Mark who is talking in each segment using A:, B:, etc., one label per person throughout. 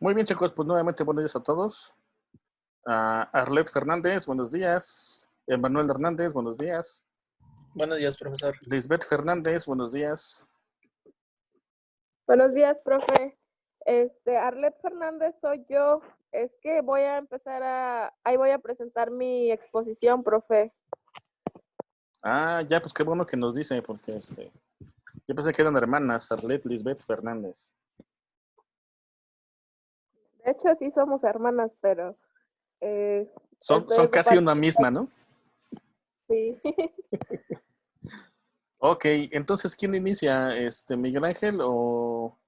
A: Muy bien, chicos, pues nuevamente buenos días a todos. Arlet Fernández, buenos días. Emanuel Hernández, buenos días.
B: Buenos días, profesor.
A: Lisbeth Fernández, buenos días.
C: Buenos días, profe. Arlet Fernández soy yo. Es que voy a empezar ahí voy a presentar mi exposición, profe.
A: Ya, pues qué bueno que nos dice, porque yo pensé que eran hermanas, Arlet, Lisbeth Fernández.
C: De hecho, sí somos hermanas, pero
A: son casi una misma, ¿no?
C: Sí.
A: Ok, entonces, ¿quién inicia? ¿Miguel Ángel o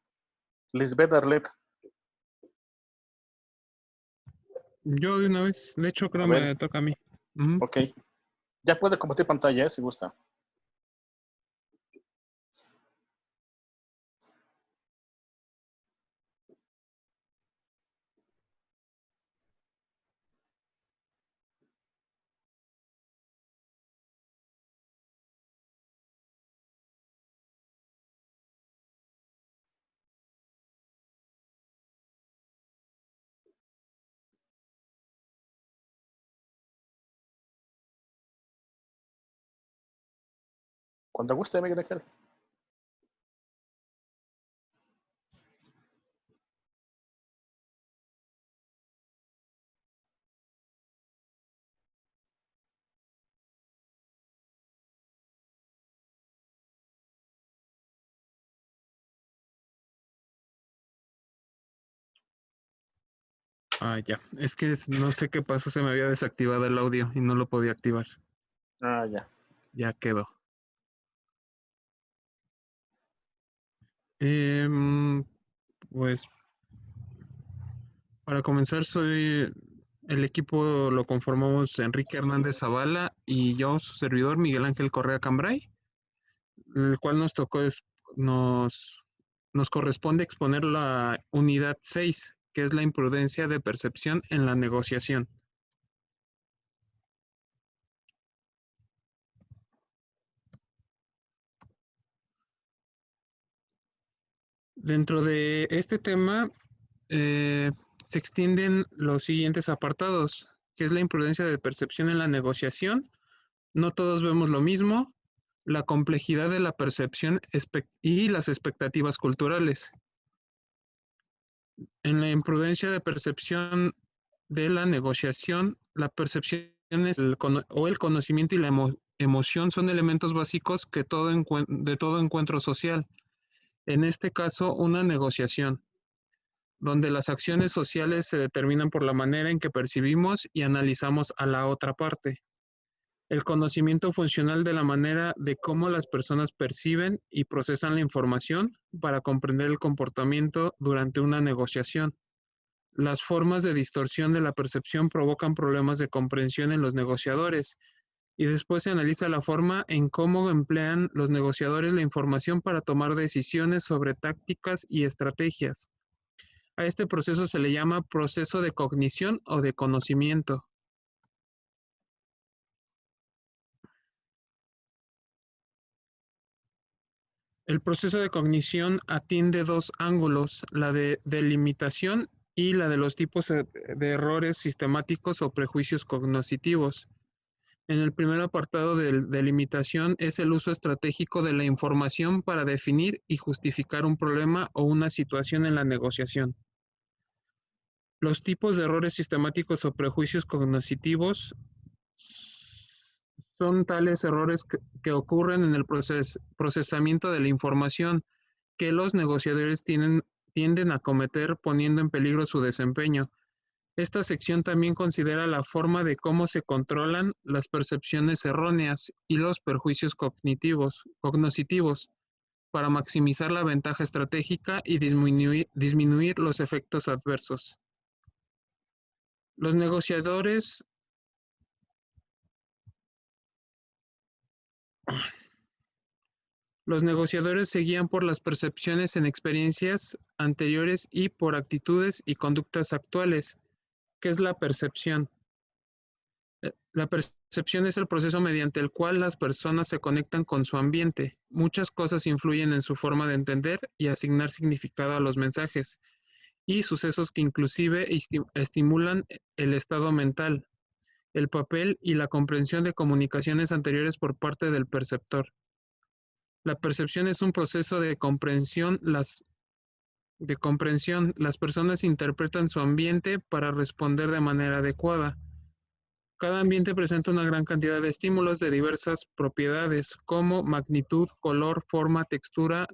A: Lisbeth Arlet?
D: Yo de una vez. De hecho, creo me toca a mí.
A: Ok. Ya puede compartir pantalla, si gusta. Cuando guste, Miguel Ángel.
D: Ya. Es que no sé qué pasó, se me había desactivado el audio y no lo podía activar.
A: Ya.
D: Ya quedó. Pues, para comenzar, el equipo lo conformamos Enrique Hernández Zavala y yo, su servidor, Miguel Ángel Correa Cambray, el cual nos corresponde exponer la unidad 6, que es la imprudencia de percepción en la negociación. Dentro de este tema se extienden los siguientes apartados, que es la imprudencia de percepción en la negociación. No todos vemos lo mismo, la complejidad de la percepción y las expectativas culturales. En la imprudencia de percepción de la negociación, la percepción el conocimiento y la emoción son elementos básicos de todo encuentro social. En este caso, una negociación, donde las acciones sociales se determinan por la manera en que percibimos y analizamos a la otra parte. El conocimiento funcional de la manera de cómo las personas perciben y procesan la información para comprender el comportamiento durante una negociación. Las formas de distorsión de la percepción provocan problemas de comprensión en los negociadores, y después se analiza la forma en cómo emplean los negociadores la información para tomar decisiones sobre tácticas y estrategias. A este proceso se le llama proceso de cognición o de conocimiento. El proceso de cognición atiende dos ángulos, la de delimitación y la de los tipos de errores sistemáticos o prejuicios cognitivos. En el primer apartado de delimitación es el uso estratégico de la información para definir y justificar un problema o una situación en la negociación. Los tipos de errores sistemáticos o prejuicios cognitivos son tales errores que ocurren en el procesamiento de la información que los negociadores tienden a cometer poniendo en peligro su desempeño. Esta sección también considera la forma de cómo se controlan las percepciones erróneas y los perjuicios cognitivos para maximizar la ventaja estratégica y disminuir los efectos adversos. Los negociadores se guían por las percepciones en experiencias anteriores y por actitudes y conductas actuales. ¿Qué es la percepción? La percepción es el proceso mediante el cual las personas se conectan con su ambiente. Muchas cosas influyen en su forma de entender y asignar significado a los mensajes. y sucesos que inclusive estimulan el estado mental, el papel y la comprensión de comunicaciones anteriores por parte del perceptor. La percepción es un proceso de comprensión. Las personas interpretan su ambiente para responder de manera adecuada. Cada ambiente presenta una gran cantidad de estímulos de diversas propiedades, como magnitud, color, forma, textura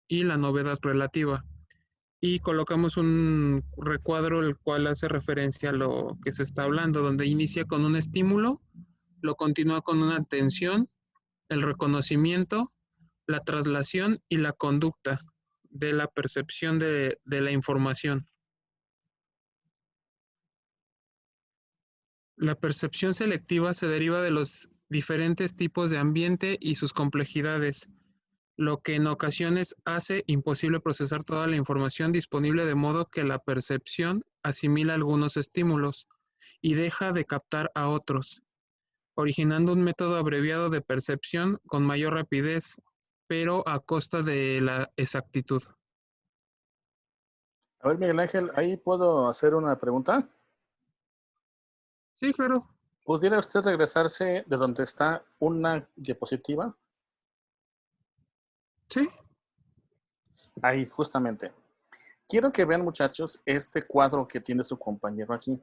D: y la novedad relativa. Y colocamos un recuadro el cual hace referencia a lo que se está hablando, donde inicia con un estímulo, lo continúa con una atención, el reconocimiento, la traslación y la conducta de la percepción de la información. La percepción selectiva se deriva de los diferentes tipos de ambiente y sus complejidades, lo que en ocasiones hace imposible procesar toda la información disponible, de modo que la percepción asimila algunos estímulos y deja de captar a otros, originando un método abreviado de percepción con mayor rapidez, pero a costa de la exactitud.
A: A ver, Miguel Ángel, ¿ahí puedo hacer una pregunta?
D: Sí, claro.
A: ¿Pudiera usted regresarse de donde está una diapositiva?
D: Sí.
A: Ahí, justamente. Quiero que vean, muchachos, este cuadro que tiene su compañero aquí.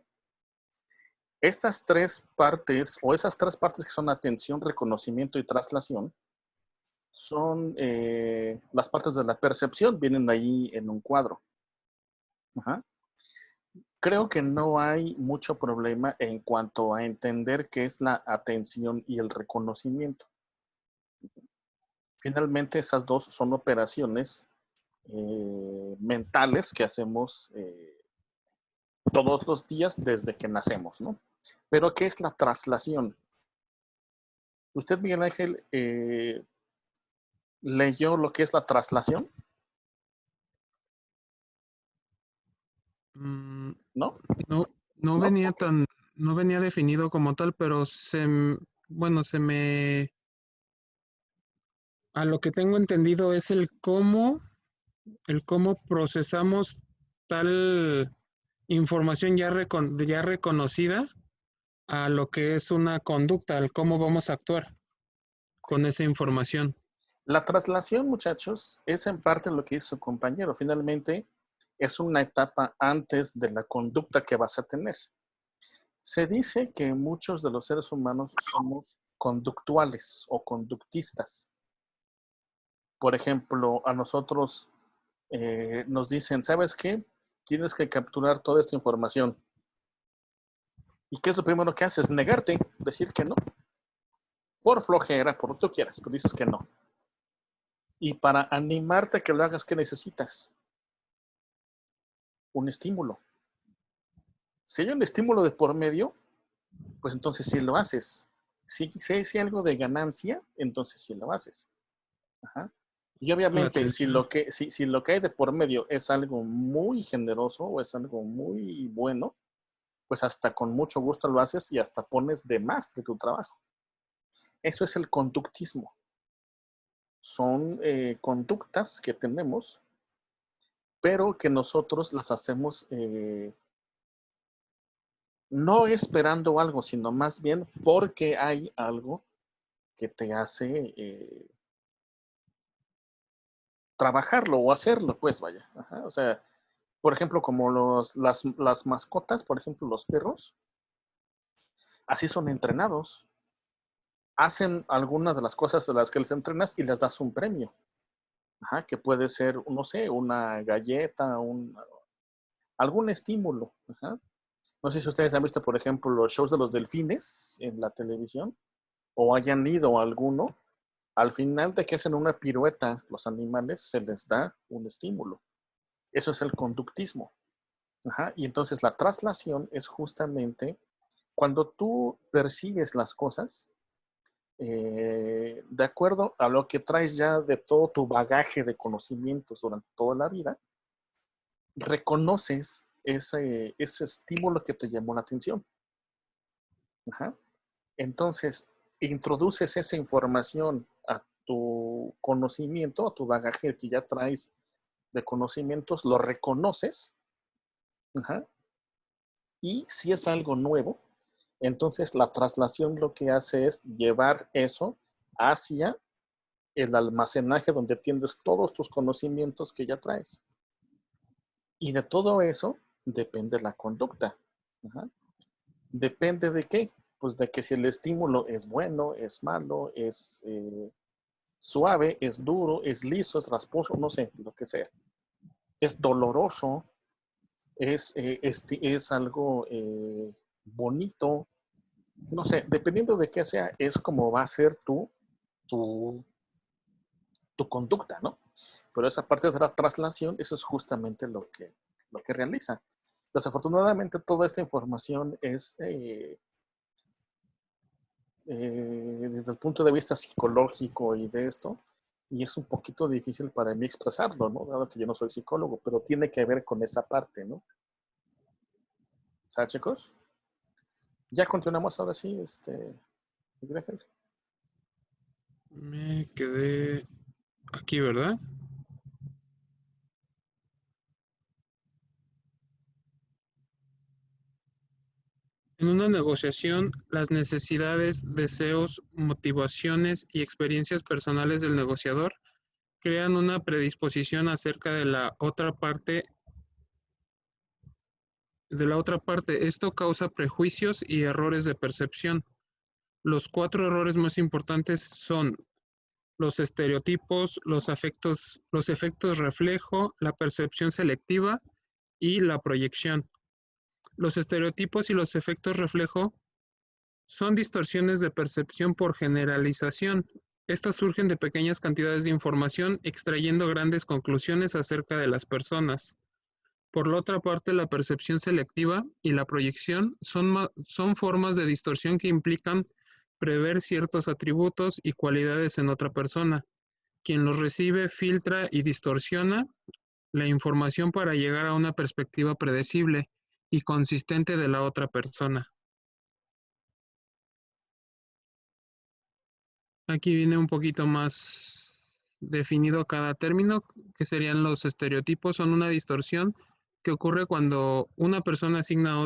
A: Estas tres partes, o esas tres partes que son atención, reconocimiento y traslación, son las partes de la percepción, vienen ahí en un cuadro. Ajá. Creo que no hay mucho problema en cuanto a entender qué es la atención y el reconocimiento. Finalmente, esas dos son operaciones mentales que hacemos todos los días desde que nacemos, ¿no? Pero, ¿qué es la traslación? ¿Usted, Miguel Ángel, leyó lo que es la traslación? ¿No?
D: No
A: ¿No?
D: venía
A: Ok.
D: no venía definido como tal, pero a lo que tengo entendido es el cómo procesamos tal información ya reconocida a lo que es una conducta, al cómo vamos a actuar con esa información.
A: La traslación, muchachos, es en parte lo que hizo su compañero. Finalmente, es una etapa antes de la conducta que vas a tener. Se dice que muchos de los seres humanos somos conductuales o conductistas. Por ejemplo, a nosotros nos dicen, ¿sabes qué? Tienes que capturar toda esta información. ¿Y qué es lo primero que haces? Negarte, decir que no. Por flojera, por lo que tú quieras, pero dices que no. Y para animarte a que lo hagas, ¿qué necesitas? Un estímulo. Si hay un estímulo de por medio, pues entonces sí lo haces. Si hay algo de ganancia, entonces sí lo haces. Ajá. Y obviamente, si lo que hay de por medio es algo muy generoso o es algo muy bueno, pues hasta con mucho gusto lo haces y hasta pones de más de tu trabajo. Eso es el conductismo. Son conductas que tenemos, pero que nosotros las hacemos no esperando algo, sino más bien porque hay algo que te hace trabajarlo o hacerlo, pues vaya. Ajá. O sea, por ejemplo, como las mascotas, por ejemplo, los perros, así son entrenados. Hacen algunas de las cosas de las que les entrenas y les das un premio. Ajá, que puede ser, no sé, una galleta, algún estímulo. Ajá. No sé si ustedes han visto, por ejemplo, los shows de los delfines en la televisión o hayan ido a alguno. Al final de que hacen una pirueta los animales, se les da un estímulo. Eso es el conductismo. Ajá. Y entonces la traslación es justamente cuando tú percibes las cosas de acuerdo a lo que traes ya de todo tu bagaje de conocimientos durante toda la vida, reconoces ese estímulo que te llamó la atención. Ajá. Entonces, introduces esa información a tu conocimiento, a tu bagaje que ya traes de conocimientos, lo reconoces Ajá. Y si es algo nuevo, entonces la traslación lo que hace es llevar eso hacia el almacenaje donde tienes todos tus conocimientos que ya traes. Y de todo eso depende la conducta. Ajá. ¿Depende de qué? Pues de que si el estímulo es bueno, es malo, es suave, es duro, es liso, es rasposo, no sé, lo que sea. Es doloroso, es algo bonito, no sé, dependiendo de qué sea, es como va a ser tu, tu conducta, ¿no? Pero esa parte de la traslación, eso es justamente lo que realiza. Desafortunadamente, toda esta información es desde el punto de vista psicológico y de esto, y es un poquito difícil para mí expresarlo, ¿no? Dado que yo no soy psicólogo, pero tiene que ver con esa parte, ¿no? ¿Sabes, chicos? Ya continuamos ahora sí, Miguel Ángel.
D: Me quedé aquí, ¿verdad? En una negociación, las necesidades, deseos, motivaciones y experiencias personales del negociador crean una predisposición acerca de la otra parte. Esto causa prejuicios y errores de percepción. Los 4 errores más importantes son los estereotipos, los efectos reflejo, la percepción selectiva y la proyección. Los estereotipos y los efectos reflejo son distorsiones de percepción por generalización. Estas surgen de pequeñas cantidades de información extrayendo grandes conclusiones acerca de las personas. Por la otra parte, la percepción selectiva y la proyección son formas de distorsión que implican prever ciertos atributos y cualidades en otra persona. Quien los recibe filtra y distorsiona la información para llegar a una perspectiva predecible y consistente de la otra persona. Aquí viene un poquito más definido cada término, que serían los estereotipos. Son una distorsión que ocurre cuando una persona asigna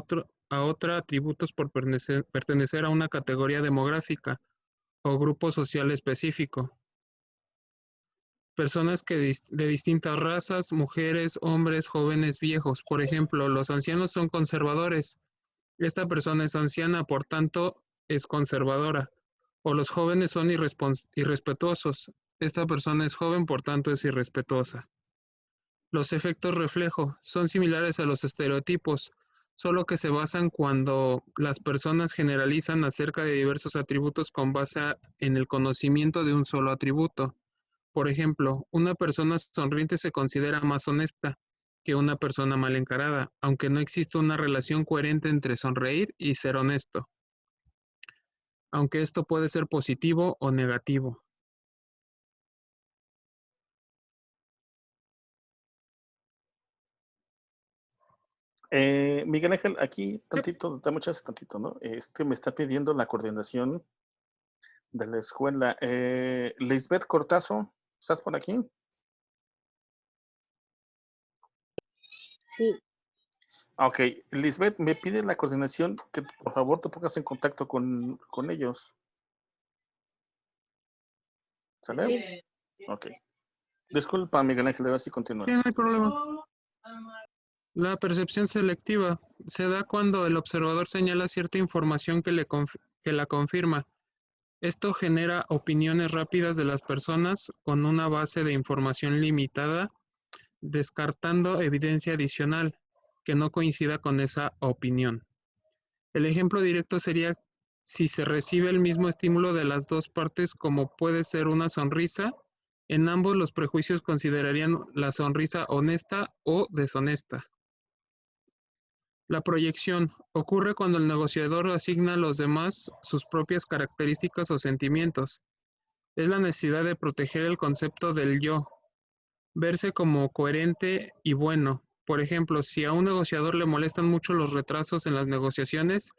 D: a otra atributos por pertenecer a una categoría demográfica o grupo social específico. Personas de distintas razas, mujeres, hombres, jóvenes, viejos. Por ejemplo, los ancianos son conservadores. Esta persona es anciana, por tanto, es conservadora. O los jóvenes son irrespetuosos. Esta persona es joven, por tanto, es irrespetuosa. Los efectos reflejo son similares a los estereotipos, solo que se basan cuando las personas generalizan acerca de diversos atributos con base en el conocimiento de un solo atributo. Por ejemplo, una persona sonriente se considera más honesta que una persona mal encarada, aunque no existe una relación coherente entre sonreír y ser honesto, aunque esto puede ser positivo o negativo.
A: Miguel Ángel, aquí tantito, dame chance tantito, ¿no? Me está pidiendo la coordinación de la escuela. Lisbeth Cortazo, ¿estás por aquí?
C: Sí.
A: Ok, Lisbeth, me pide la coordinación que por favor te pongas en contacto con ellos. ¿Sale?
C: Sí.
A: Ok. Disculpa, Miguel Ángel, ahora sí continúa.
D: Sí, no hay problema. La percepción selectiva se da cuando el observador señala cierta información que la confirma. Esto genera opiniones rápidas de las personas con una base de información limitada, descartando evidencia adicional que no coincida con esa opinión. El ejemplo directo sería si se recibe el mismo estímulo de las dos partes, como puede ser una sonrisa. En ambos los prejuicios considerarían la sonrisa honesta o deshonesta. La proyección ocurre cuando el negociador asigna a los demás sus propias características o sentimientos. Es la necesidad de proteger el concepto del yo, verse como coherente y bueno. Por ejemplo, si a un negociador le molestan mucho los retrasos en las negociaciones,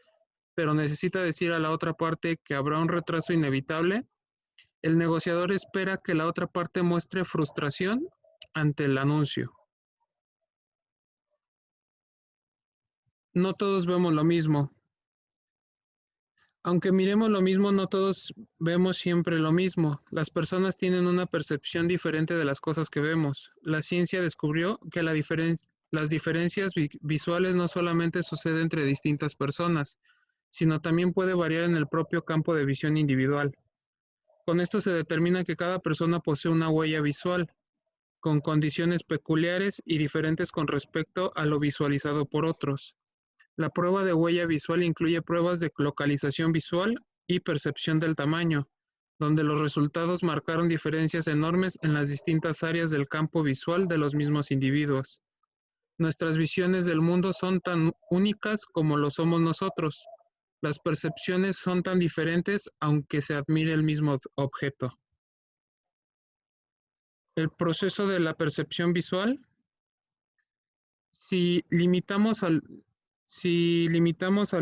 D: pero necesita decir a la otra parte que habrá un retraso inevitable, el negociador espera que la otra parte muestre frustración ante el anuncio. No todos vemos lo mismo. Aunque miremos lo mismo, no todos vemos siempre lo mismo. Las personas tienen una percepción diferente de las cosas que vemos. La ciencia descubrió que las diferencias visuales no solamente suceden entre distintas personas, sino también puede variar en el propio campo de visión individual. Con esto se determina que cada persona posee una huella visual, con condiciones peculiares y diferentes con respecto a lo visualizado por otros. La prueba de huella visual incluye pruebas de localización visual y percepción del tamaño, donde los resultados marcaron diferencias enormes en las distintas áreas del campo visual de los mismos individuos. Nuestras visiones del mundo son tan únicas como lo somos nosotros. Las percepciones son tan diferentes aunque se admire el mismo objeto. El proceso de la percepción visual, si limitamos el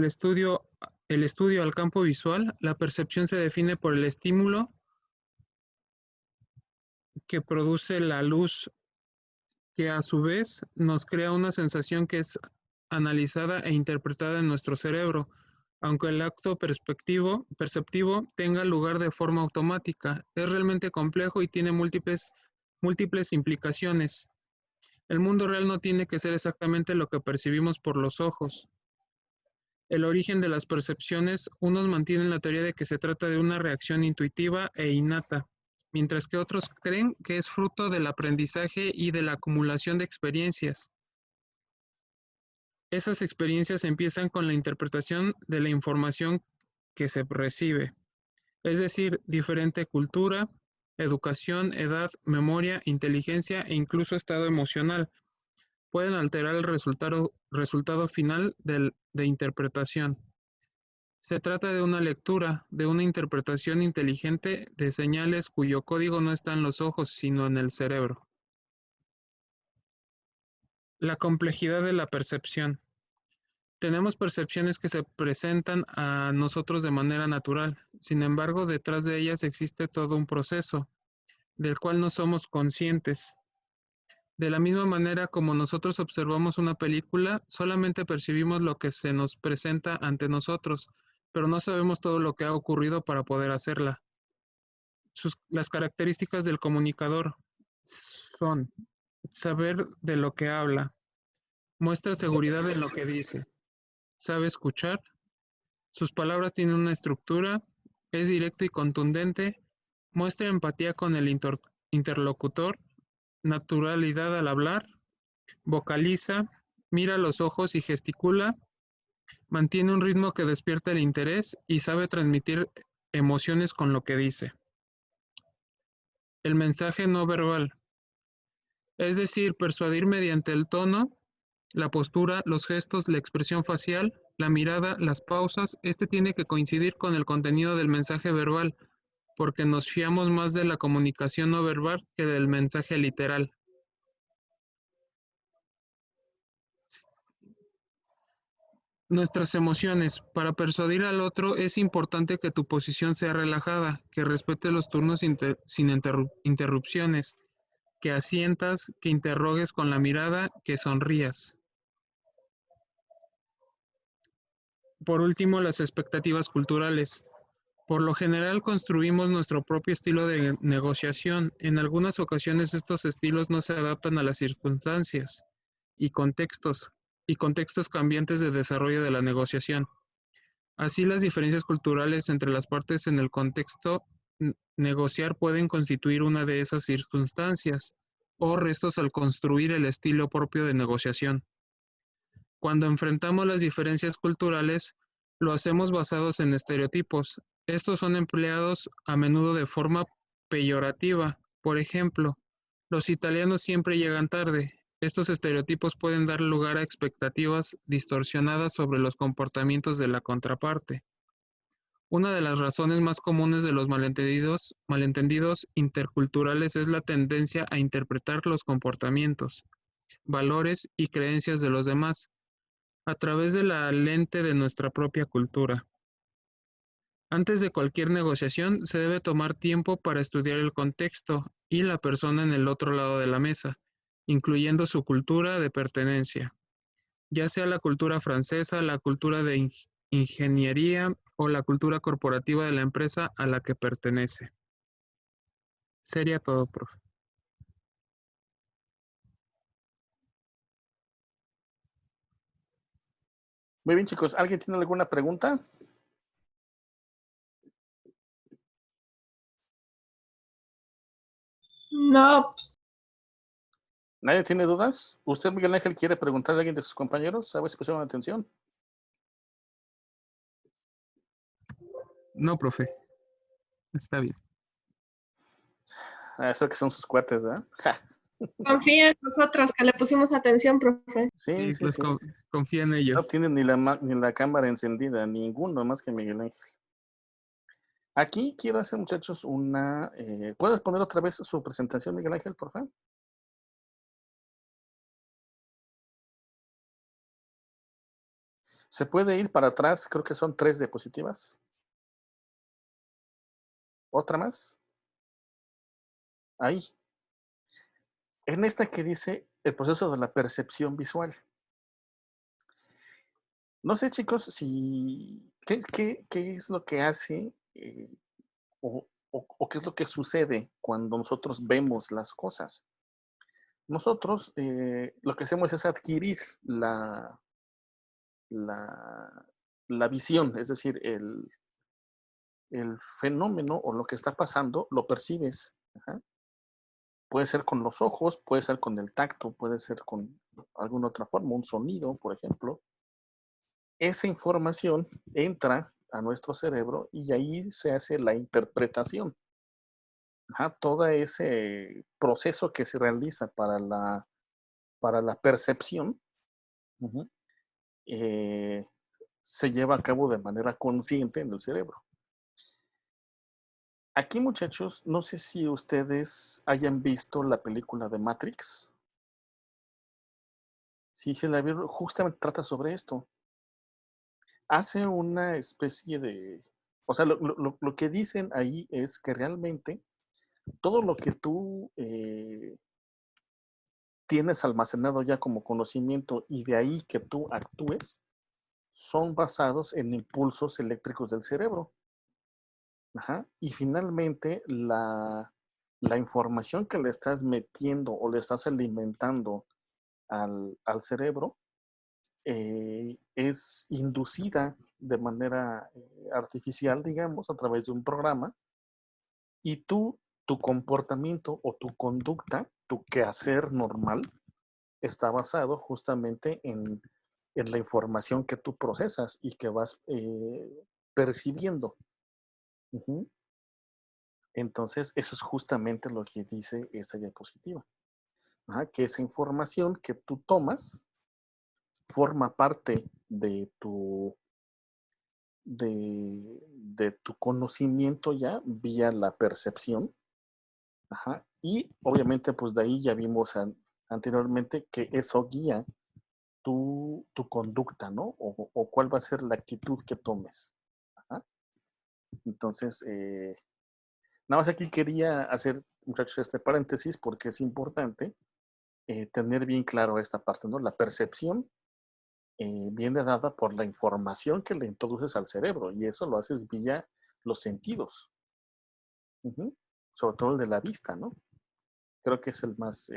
D: estudio al campo visual, la percepción se define por el estímulo que produce la luz, que a su vez nos crea una sensación que es analizada e interpretada en nuestro cerebro, aunque el acto perceptivo tenga lugar de forma automática. Es realmente complejo y tiene múltiples implicaciones. El mundo real no tiene que ser exactamente lo que percibimos por los ojos. El origen de las percepciones, unos mantienen la teoría de que se trata de una reacción intuitiva e innata, mientras que otros creen que es fruto del aprendizaje y de la acumulación de experiencias. Esas experiencias empiezan con la interpretación de la información que se recibe, es decir, diferente cultura, educación, edad, memoria, inteligencia e incluso estado emocional pueden alterar el resultado final de interpretación. Se trata de una lectura, de una interpretación inteligente de señales cuyo código no está en los ojos, sino en el cerebro. La complejidad de la percepción. Tenemos percepciones que se presentan a nosotros de manera natural. Sin embargo, detrás de ellas existe todo un proceso, del cual no somos conscientes. De la misma manera como nosotros observamos una película, solamente percibimos lo que se nos presenta ante nosotros, pero no sabemos todo lo que ha ocurrido para poder hacerla. Las características del comunicador son saber de lo que habla, muestra seguridad en lo que dice, sabe escuchar, sus palabras tienen una estructura, es directo y contundente, muestra empatía con el interlocutor, naturalidad al hablar, vocaliza, mira a los ojos y gesticula, mantiene un ritmo que despierta el interés y sabe transmitir emociones con lo que dice. El mensaje no verbal, es decir, persuadir mediante el tono, la postura, los gestos, la expresión facial, la mirada, las pausas. Este tiene que coincidir con el contenido del mensaje verbal, porque nos fiamos más de la comunicación no verbal que del mensaje literal. Nuestras emociones. Para persuadir al otro es importante que tu posición sea relajada, que respete los turnos sin interrupciones, que asientas, que interrogues con la mirada, que sonrías. Por último, las expectativas culturales. Por lo general construimos nuestro propio estilo de negociación. En algunas ocasiones estos estilos no se adaptan a las circunstancias y contextos cambiantes de desarrollo de la negociación. Así, las diferencias culturales entre las partes en el contexto negociar pueden constituir una de esas circunstancias o restos al construir el estilo propio de negociación. Cuando enfrentamos las diferencias culturales, lo hacemos basados en estereotipos. Estos son empleados a menudo de forma peyorativa. Por ejemplo, los italianos siempre llegan tarde. Estos estereotipos pueden dar lugar a expectativas distorsionadas sobre los comportamientos de la contraparte. Una de las razones más comunes de los malentendidos interculturales es la tendencia a interpretar los comportamientos, valores y creencias de los demás a través de la lente de nuestra propia cultura. Antes de cualquier negociación, se debe tomar tiempo para estudiar el contexto y la persona en el otro lado de la mesa, incluyendo su cultura de pertenencia. ya sea la cultura francesa, la cultura de ingeniería o la cultura corporativa de la empresa a la que pertenece. Sería todo, profe.
A: Muy bien, chicos. ¿Alguien tiene alguna pregunta?
E: No,
A: ¿Nadie tiene dudas? ¿Usted, Miguel Ángel, quiere preguntarle a alguien de sus compañeros? A ver si pusieron atención.
D: No, profe. Está bien.
A: Eso que son sus cuates, ¿verdad? Ja.
E: confía en nosotros que le pusimos atención, profe.
A: Sí, sí, sí.
D: Confía en
A: No
D: ellos.
A: tienen ni la cámara encendida, ninguno más que Miguel Ángel. Aquí quiero hacer, muchachos, una... ¿puedes poner otra vez su presentación, Miguel Ángel, por favor? ¿Se puede ir para atrás? Creo que son 3 diapositivas. ¿Otra más? Ahí. En esta que dice el proceso de la percepción visual. No sé, chicos, si... ¿Qué es lo que hace o qué es lo que sucede cuando nosotros vemos las cosas? Nosotros lo que hacemos es adquirir la visión, es decir, el fenómeno o lo que está pasando, lo percibes. Ajá. Puede ser con los ojos, puede ser con el tacto, puede ser con alguna otra forma, un sonido, por ejemplo. Esa información entra a nuestro cerebro y ahí se hace la interpretación. Ajá, todo ese proceso que se realiza para la percepción, uh-huh, se lleva a cabo de manera consciente en el cerebro. Aquí, muchachos, no sé si ustedes hayan visto la película de Matrix. Si se la vieron, justamente trata sobre esto. Hace una especie de... O sea, lo que dicen ahí es que realmente todo lo que tú tienes almacenado ya como conocimiento y de ahí que tú actúes, son basados en impulsos eléctricos del cerebro. Ajá. Y finalmente, la información que le estás metiendo o le estás alimentando al cerebro es inducida de manera artificial, digamos, a través de un programa, y tu comportamiento o tu conducta, tu quehacer normal, está basado justamente en la información que tú procesas y que vas percibiendo. Uh-huh. Entonces, eso es justamente lo que dice esta diapositiva. Ajá, que esa información que tú tomas forma parte de tu conocimiento ya vía la percepción. Ajá, y obviamente, pues de ahí ya vimos anteriormente que eso guía tu conducta, ¿no? O cuál va a ser la actitud que tomes. Ajá. Entonces, nada más aquí quería hacer, muchachos, este paréntesis porque es importante tener bien claro esta parte, ¿no? La percepción viene dada por la información que le introduces al cerebro y eso lo haces vía los sentidos. Uh-huh. Sobre todo el de la vista, ¿no? Creo que es el más,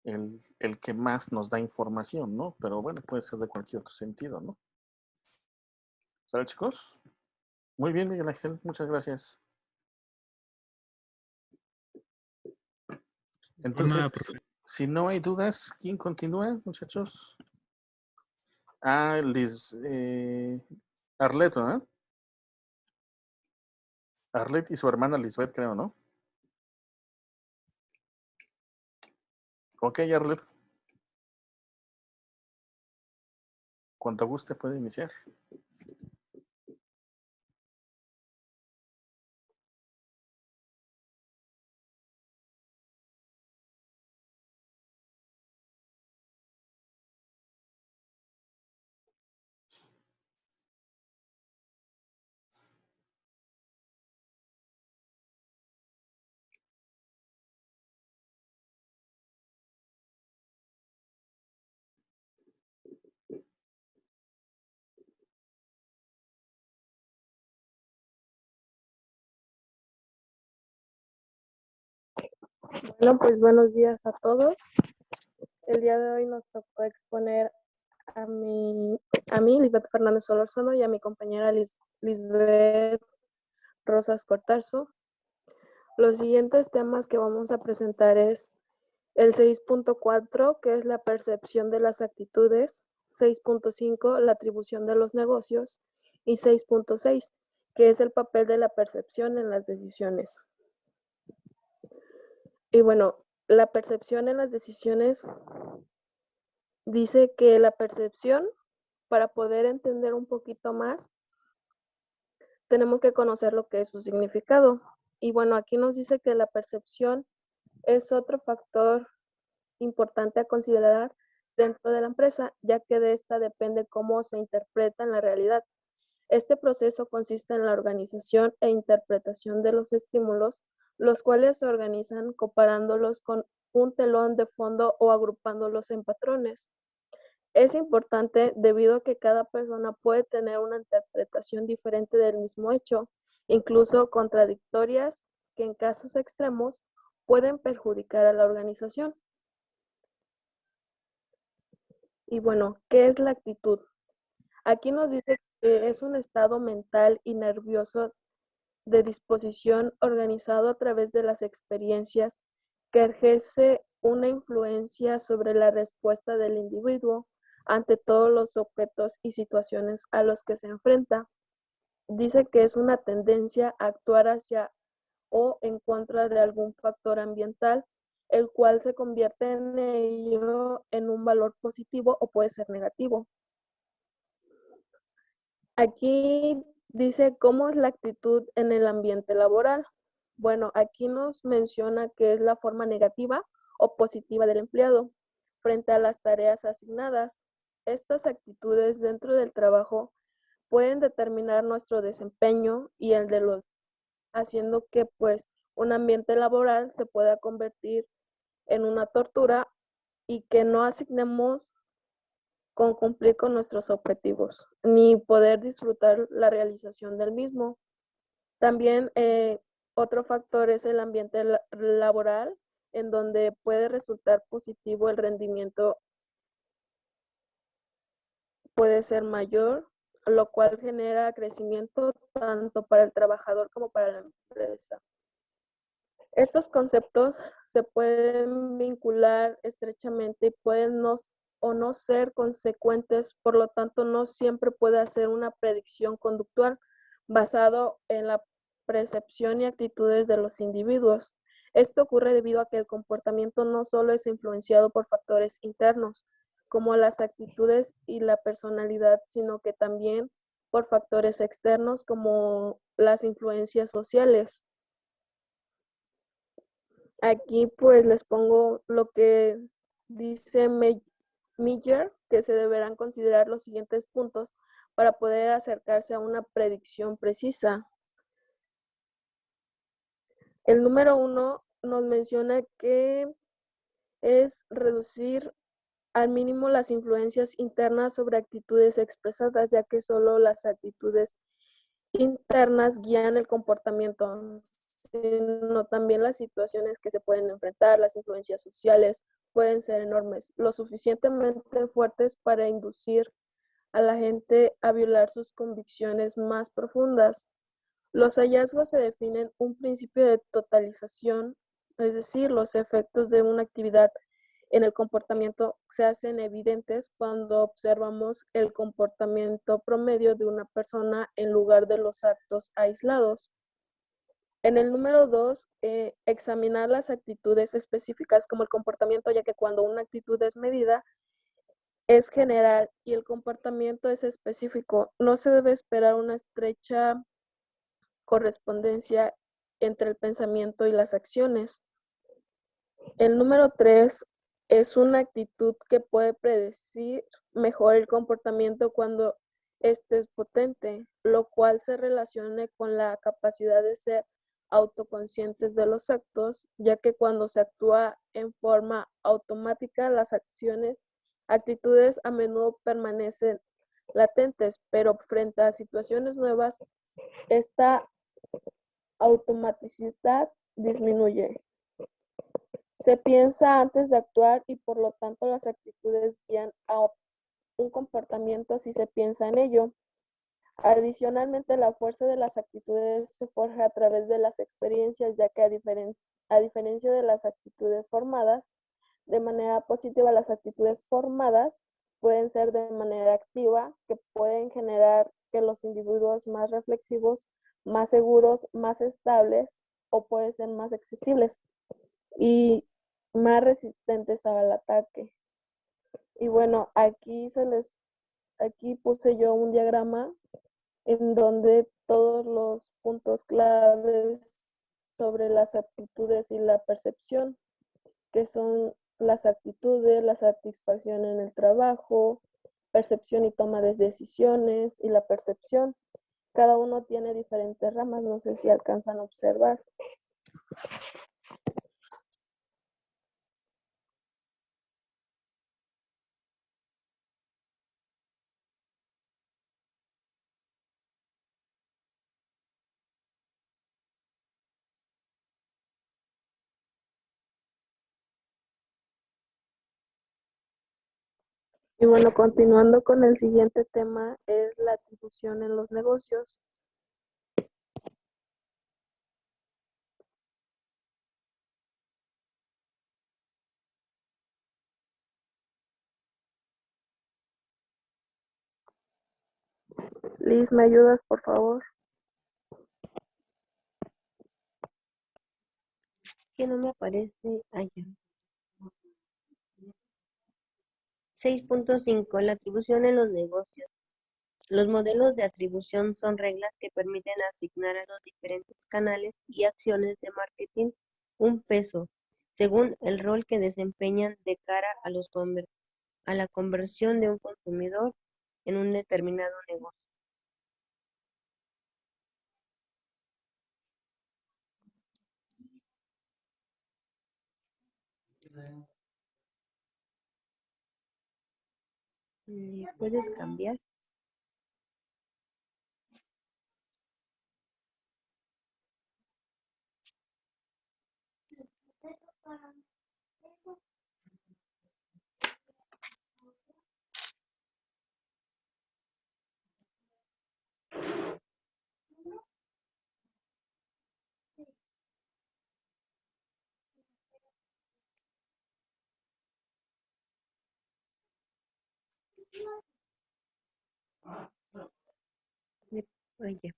A: el que más nos da información, ¿no? Pero bueno, puede ser de cualquier otro sentido, ¿no? ¿Sale, chicos? Muy bien, Miguel Ángel, muchas gracias. Entonces, si no hay dudas, ¿quién continúa, muchachos? Arlet, ¿no? Arlet y su hermana Lisbeth, creo, ¿no? Ok, Arlet. Cuando guste puede iniciar.
C: Bueno, pues buenos días a todos. El día de hoy nos tocó exponer a mí, Lisbeth Fernández Solorzano, y a mi compañera Lisbeth Rosas Cortarzo. Los siguientes temas que vamos a presentar es el 6.4, que es la percepción de las actitudes, 6.5, la atribución de los negocios, y 6.6, que es el papel de la percepción en las decisiones. Y bueno, la percepción en las decisiones dice que la percepción, para poder entender un poquito más, tenemos que conocer lo que es su significado. Y bueno, aquí nos dice que la percepción es otro factor importante a considerar dentro de la empresa, ya que de esta depende cómo se interpreta en la realidad. Este proceso consiste en la organización e interpretación de los estímulos, los cuales se organizan comparándolos con un telón de fondo o agrupándolos en patrones. Es importante debido a que cada persona puede tener una interpretación diferente del mismo hecho, incluso contradictorias, que en casos extremos pueden perjudicar a la organización. Y bueno, ¿qué es la actitud? Aquí nos dice que es un estado mental y nervioso de disposición organizado a través de las experiencias que ejerce una influencia sobre la respuesta del individuo ante todos los objetos y situaciones a los que se enfrenta. Dice que es una tendencia a actuar hacia o en contra de algún factor ambiental, el cual se convierte en ello en un valor positivo o puede ser negativo. Aquí dice cómo es la actitud en el ambiente laboral. Bueno, aquí nos menciona que es la forma negativa o positiva del empleado frente a las tareas asignadas. Estas actitudes dentro del trabajo pueden determinar nuestro desempeño y el de los, haciendo que pues un ambiente laboral se pueda convertir en una tortura y que no asignemos con cumplir con nuestros objetivos, ni poder disfrutar la realización del mismo. También otro factor es el ambiente laboral, en donde puede resultar positivo el rendimiento puede ser mayor, lo cual genera crecimiento tanto para el trabajador como para la empresa. Estos conceptos se pueden vincular estrechamente y pueden o no ser consecuentes, por lo tanto no siempre puede hacer una predicción conductual basado en la percepción y actitudes de los individuos. Esto ocurre debido a que el comportamiento no solo es influenciado por factores internos, como las actitudes y la personalidad, sino que también por factores externos como las influencias sociales. Aquí pues les pongo lo que dice Miller, que se deberán considerar los siguientes puntos para poder acercarse a una predicción precisa. El número 1 nos menciona que es reducir al mínimo las influencias internas sobre actitudes expresadas, ya que solo las actitudes internas guían el comportamiento, sino también las situaciones que se pueden enfrentar, las influencias sociales pueden ser enormes, lo suficientemente fuertes para inducir a la gente a violar sus convicciones más profundas. Los hallazgos se definen un principio de totalización, es decir, los efectos de una actividad en el comportamiento se hacen evidentes cuando observamos el comportamiento promedio de una persona en lugar de los actos aislados. En el número 2, examinar las actitudes específicas como el comportamiento, ya que cuando una actitud es medida, es general y el comportamiento es específico. No se debe esperar una estrecha correspondencia entre el pensamiento y las acciones. El número 3 es una actitud que puede predecir mejor el comportamiento cuando este es potente, lo cual se relaciona con la capacidad de ser autoconscientes de los actos, ya que cuando se actúa en forma automática, las actitudes a menudo permanecen latentes, pero frente a situaciones nuevas, esta automaticidad disminuye. Se piensa antes de actuar y por lo tanto las actitudes guían a un comportamiento si se piensa en ello. Adicionalmente, la fuerza de las actitudes se forja a través de las experiencias, ya que a diferencia de las actitudes formadas, de manera positiva, las actitudes formadas pueden ser de manera activa, que pueden generar que los individuos más reflexivos, más seguros, más estables o pueden ser más accesibles y más resistentes al ataque. Y bueno, aquí puse yo un diagrama en donde todos los puntos claves sobre las aptitudes y la percepción, que son las actitudes, la satisfacción en el trabajo, percepción y toma de decisiones y la percepción. Cada uno tiene diferentes ramas, no sé si alcanzan a observar. Y bueno, continuando con el siguiente tema, es la atribución en los negocios. Liz, ¿me ayudas, por favor?
F: Que no me aparece allá. 6.5. La atribución en los negocios. Los modelos de atribución son reglas que permiten asignar a los diferentes canales y acciones de marketing un peso, según el rol que desempeñan de cara a la conversión de un consumidor en un determinado negocio. ¿Puedes cambiar? Oye.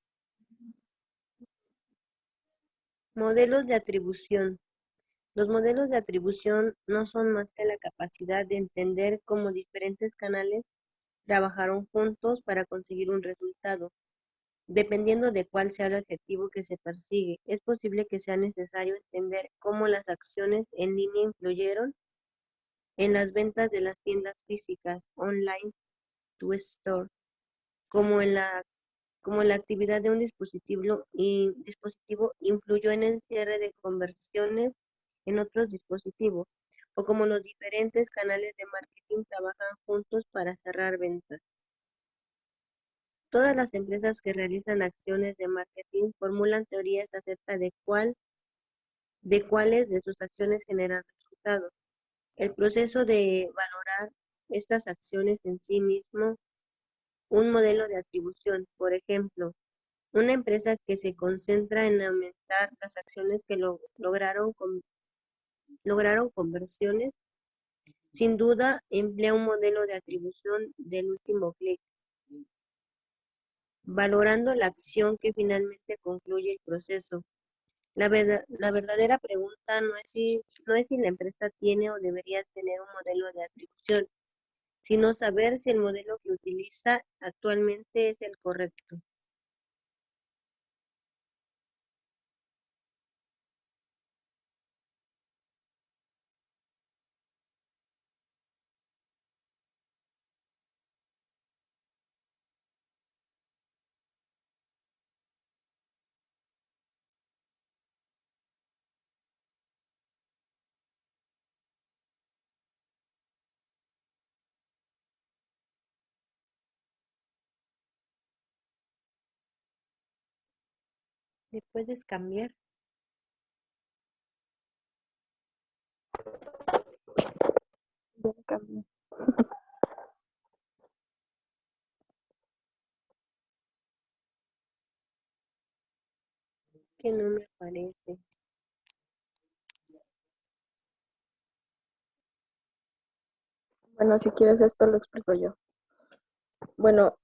F: Modelos de atribución. Los modelos de atribución no son más que la capacidad de entender cómo diferentes canales trabajaron juntos para conseguir un resultado. Dependiendo de cuál sea el objetivo que se persigue, es posible que sea necesario entender cómo las acciones en línea influyeron en las ventas de las tiendas físicas, online to store, como en la actividad de un dispositivo influyó en el cierre de conversiones en otros dispositivos, o como los diferentes canales de marketing trabajan juntos para cerrar ventas. Todas las empresas que realizan acciones de marketing formulan teorías acerca de cuáles de sus acciones generan resultados. El proceso de valorar estas acciones en sí mismo, un modelo de atribución, por ejemplo, una empresa que se concentra en aumentar las acciones que lograron conversiones, sin duda emplea un modelo de atribución del último clic, valorando la acción que finalmente concluye el proceso. La verdadera pregunta no es si la empresa tiene o debería tener un modelo de atribución, sino saber si el modelo que utiliza actualmente es el correcto. ¿Le puedes cambiar?
C: Nunca.
F: Que no me aparece.
C: Bueno, si quieres esto lo explico yo. Bueno,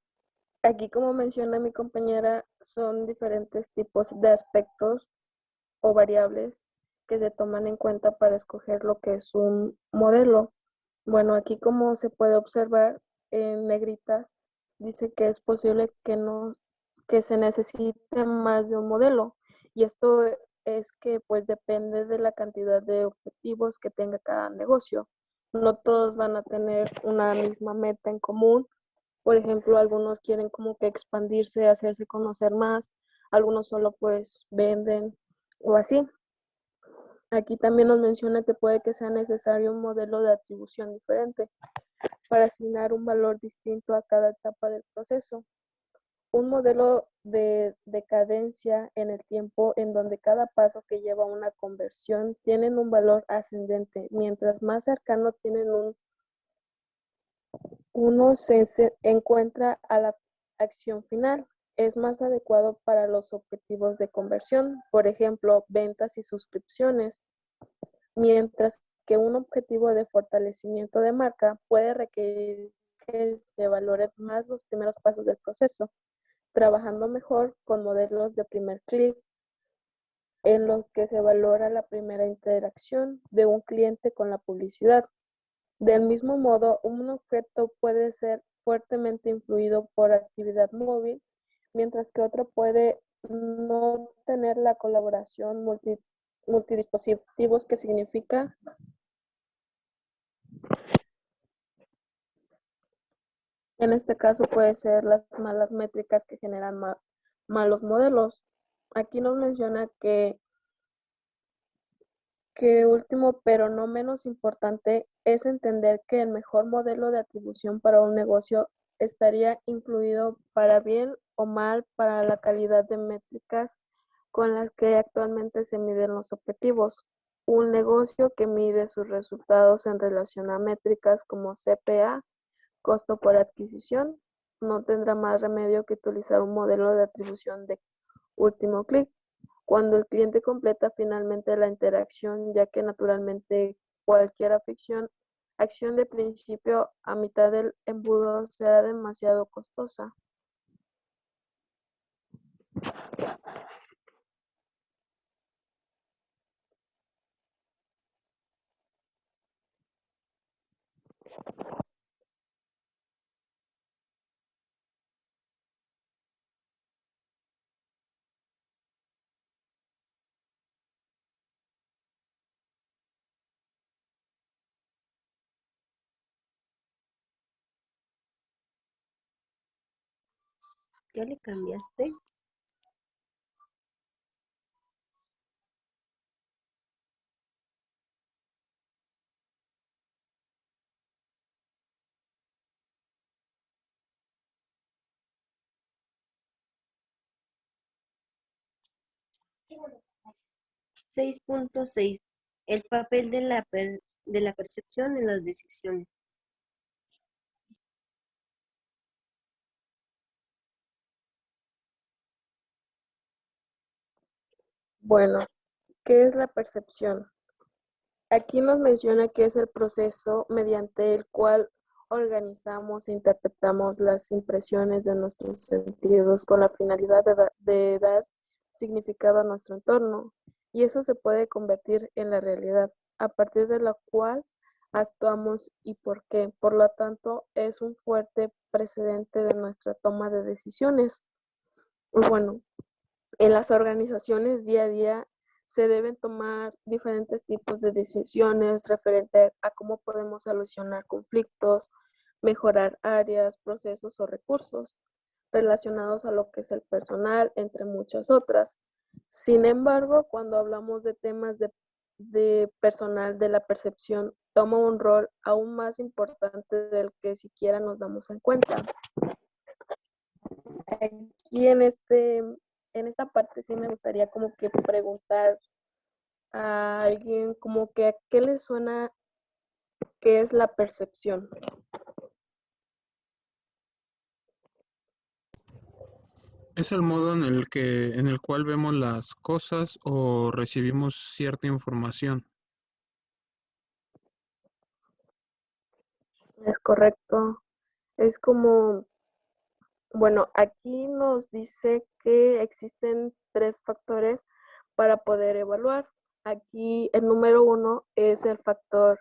C: aquí como menciona mi compañera, son diferentes tipos de aspectos o variables que se toman en cuenta para escoger lo que es un modelo. Bueno, aquí como se puede observar en negritas, dice que es posible que se necesite más de un modelo. Y esto es que pues depende de la cantidad de objetivos que tenga cada negocio. No todos van a tener una misma meta en común. Por ejemplo, algunos quieren como que expandirse, hacerse conocer más, algunos solo pues venden o así. Aquí también nos menciona que puede que sea necesario un modelo de atribución diferente para asignar un valor distinto a cada etapa del proceso. Un modelo de decadencia en el tiempo en donde cada paso que lleva a una conversión tienen un valor ascendente, mientras más cercano tienen uno se encuentra a la acción final. Es más adecuado para los objetivos de conversión, por ejemplo, ventas y suscripciones, mientras que un objetivo de fortalecimiento de marca puede requerir que se valoren más los primeros pasos del proceso, trabajando mejor con modelos de primer clic en los que se valora la primera interacción de un cliente con la publicidad. Del mismo modo, un objeto puede ser fuertemente influido por actividad móvil, mientras que otro puede no tener la colaboración multidispositivos que significa. En este caso puede ser las malas métricas que generan malos modelos. Aquí nos menciona que último, pero no menos importante, es entender que el mejor modelo de atribución para un negocio estaría influido para bien o mal para la calidad de métricas con las que actualmente se miden los objetivos. Un negocio que mide sus resultados en relación a métricas como CPA, costo por adquisición, no tendrá más remedio que utilizar un modelo de atribución de último clic cuando el cliente completa finalmente la interacción, ya que naturalmente cualquier acción de principio a mitad del embudo será demasiado costosa.
F: ¿Ya le cambiaste? Seis punto seis. El papel de la percepción en las decisiones.
C: Bueno, ¿qué es la percepción? Aquí nos menciona que es el proceso mediante el cual organizamos e interpretamos las impresiones de nuestros sentidos con la finalidad de dar significado a nuestro entorno. Y eso se puede convertir en la realidad, a partir de la cual actuamos y por qué. Por lo tanto, es un fuerte precedente de nuestra toma de decisiones. Pues bueno, en las organizaciones día a día se deben tomar diferentes tipos de decisiones referente a cómo podemos solucionar conflictos, mejorar áreas, procesos o recursos relacionados a lo que es el personal, entre muchas otras. Sin embargo, cuando hablamos de temas de personal, de la percepción, toma un rol aún más importante del que siquiera nos damos en cuenta. Aquí en esta parte sí me gustaría como que preguntar a alguien como que a qué ¿qué es la percepción?
D: Es el modo en el cual vemos las cosas o recibimos cierta información.
C: Es correcto. Es como, bueno, aquí nos dice que existen 3 factores para poder evaluar. Aquí el número 1 es el factor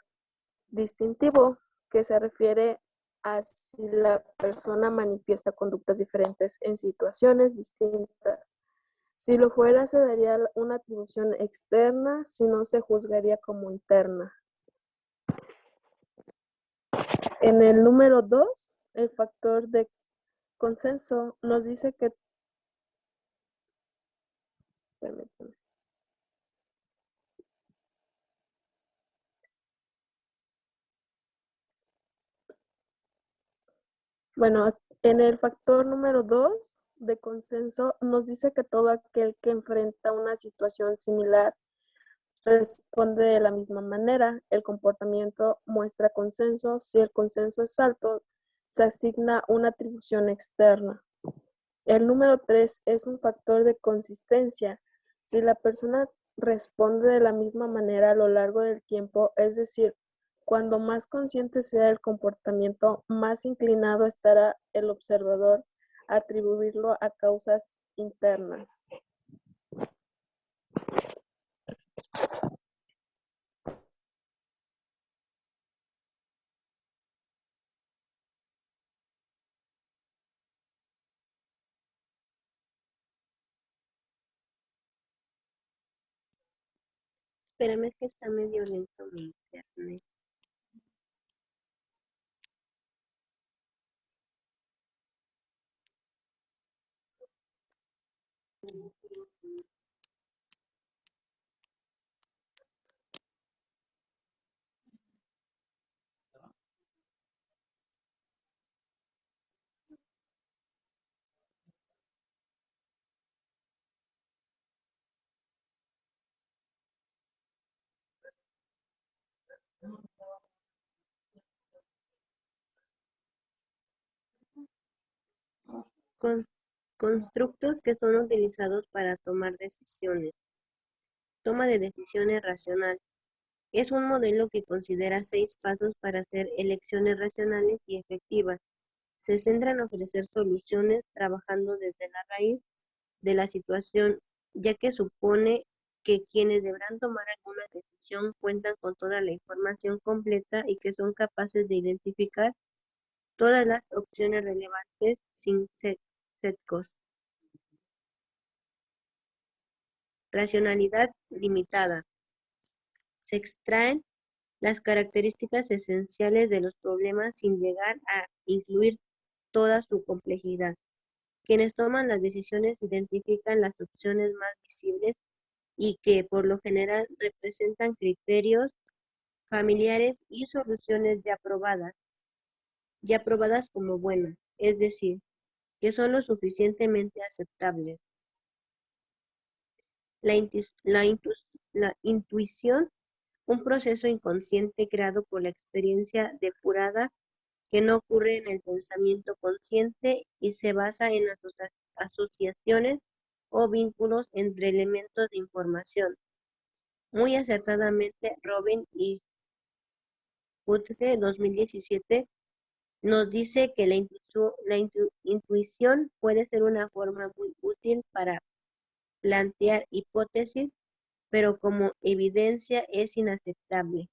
C: distintivo, que se refiere a si la persona manifiesta conductas diferentes en situaciones distintas. Si lo fuera, se daría una atribución externa, si no, se juzgaría como interna. En el número 2, el factor de consenso nos dice que, permítame. Bueno, en el factor número 2 de consenso nos dice que todo aquel que enfrenta una situación similar responde de la misma manera. El comportamiento muestra consenso. Si el consenso es alto, se asigna una atribución externa. El número 3 es un factor de consistencia. Si la persona responde de la misma manera a lo largo del tiempo, es decir, cuando más consciente sea el comportamiento, más inclinado estará el observador a atribuirlo a causas internas.
F: Espérame, es que está medio lento mi internet. Constructos que son utilizados para tomar decisiones. Toma de decisiones racional. Es un modelo que considera 6 pasos para hacer elecciones racionales y efectivas. Se centra en ofrecer soluciones trabajando desde la raíz de la situación, ya que supone que quienes deberán tomar alguna decisión cuentan con toda la información completa y que son capaces de identificar todas las opciones relevantes sin sesgos. Racionalidad limitada. Se extraen las características esenciales de los problemas sin llegar a incluir toda su complejidad. Quienes toman las decisiones identifican las opciones más visibles y que por lo general representan criterios familiares y soluciones ya probadas como buenas, es decir, que son lo suficientemente aceptables. La intuición, un proceso inconsciente creado por la experiencia depurada que no ocurre en el pensamiento consciente y se basa en asociaciones o vínculos entre elementos de información. Muy acertadamente, Robin y Putke 2017 nos dice que la intuición puede ser una forma muy útil para plantear hipótesis, pero como evidencia es inaceptable.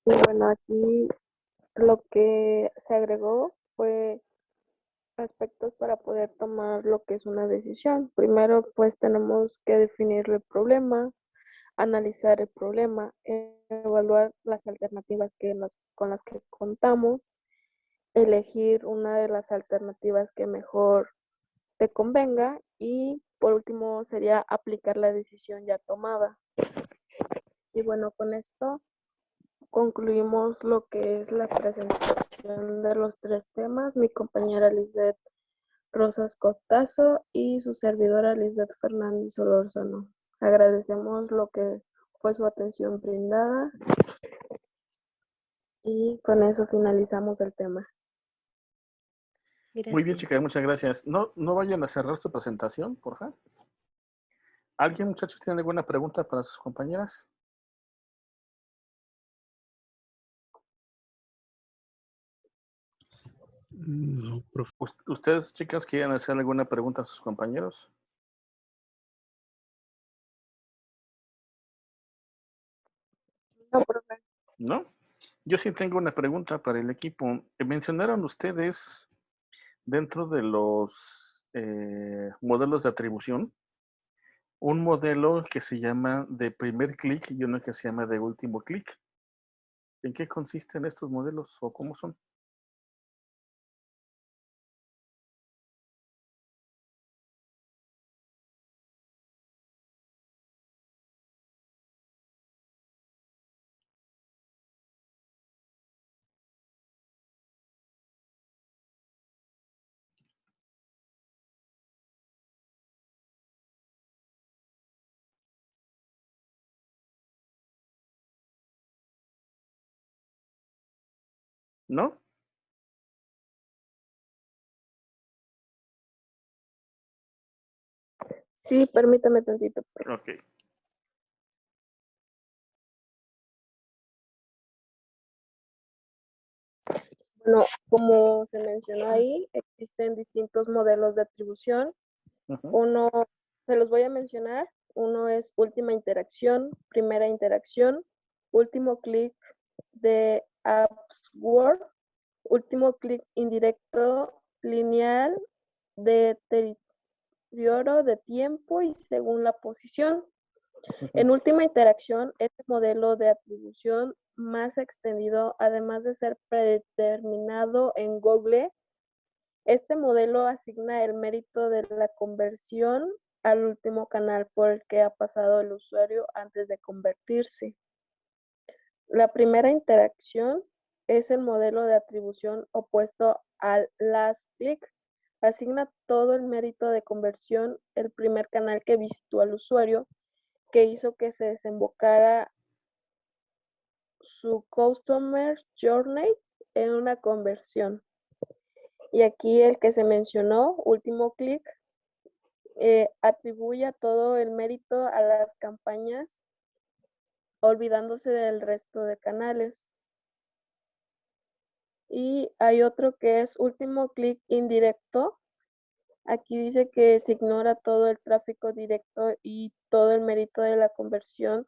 C: Y bueno, aquí lo que se agregó fue aspectos para poder tomar lo que es una decisión. Primero, pues tenemos que definir el problema, analizar el problema, evaluar las alternativas con las que contamos, elegir una de las alternativas que mejor te convenga y por último sería aplicar la decisión ya tomada. Y bueno, con esto concluimos lo que es la presentación de los 3 temas. Mi compañera Lisbeth Rosas Costazo y su servidora Lisbeth Fernández Solórzano. Agradecemos lo que fue su atención brindada y con eso finalizamos el tema.
A: Muy bien,
F: Gracias.
A: chicas, muchas gracias. No vayan a cerrar su presentación, por favor. ¿Alguien, muchachos, tiene alguna pregunta para sus compañeras?
D: No, profe.
A: ¿Ustedes, chicas, quieren hacer alguna pregunta a sus compañeros?
C: No, profe.
A: ¿No? Yo sí tengo una pregunta para el equipo. Mencionaron ustedes dentro de los modelos de atribución un modelo que se llama de primer clic y uno que se llama de último clic. ¿En qué consisten estos modelos o cómo son? ¿No?
C: Sí, permítame tantito, profe.
A: Ok.
C: Bueno, como se mencionó ahí, existen distintos modelos de atribución.
A: Ujú.
C: Uno, se los voy a mencionar. Uno es última interacción, primera interacción, último clic de Absword, último clic indirecto lineal, deterioro de tiempo y según la posición. En última interacción, este modelo de atribución más extendido, además de ser predeterminado en Google, este modelo asigna el mérito de la conversión al último canal por el que ha pasado el usuario antes de convertirse. La primera interacción es el modelo de atribución opuesto al last click. Asigna todo el mérito de conversión el primer canal que visitó al usuario, que hizo que se desembocara su Customer Journey en una conversión. Y aquí el que se mencionó, último clic, atribuye todo el mérito a las campañas, olvidándose del resto de canales. Y hay otro que es último clic indirecto. Aquí dice que se ignora todo el tráfico directo y todo el mérito de la conversión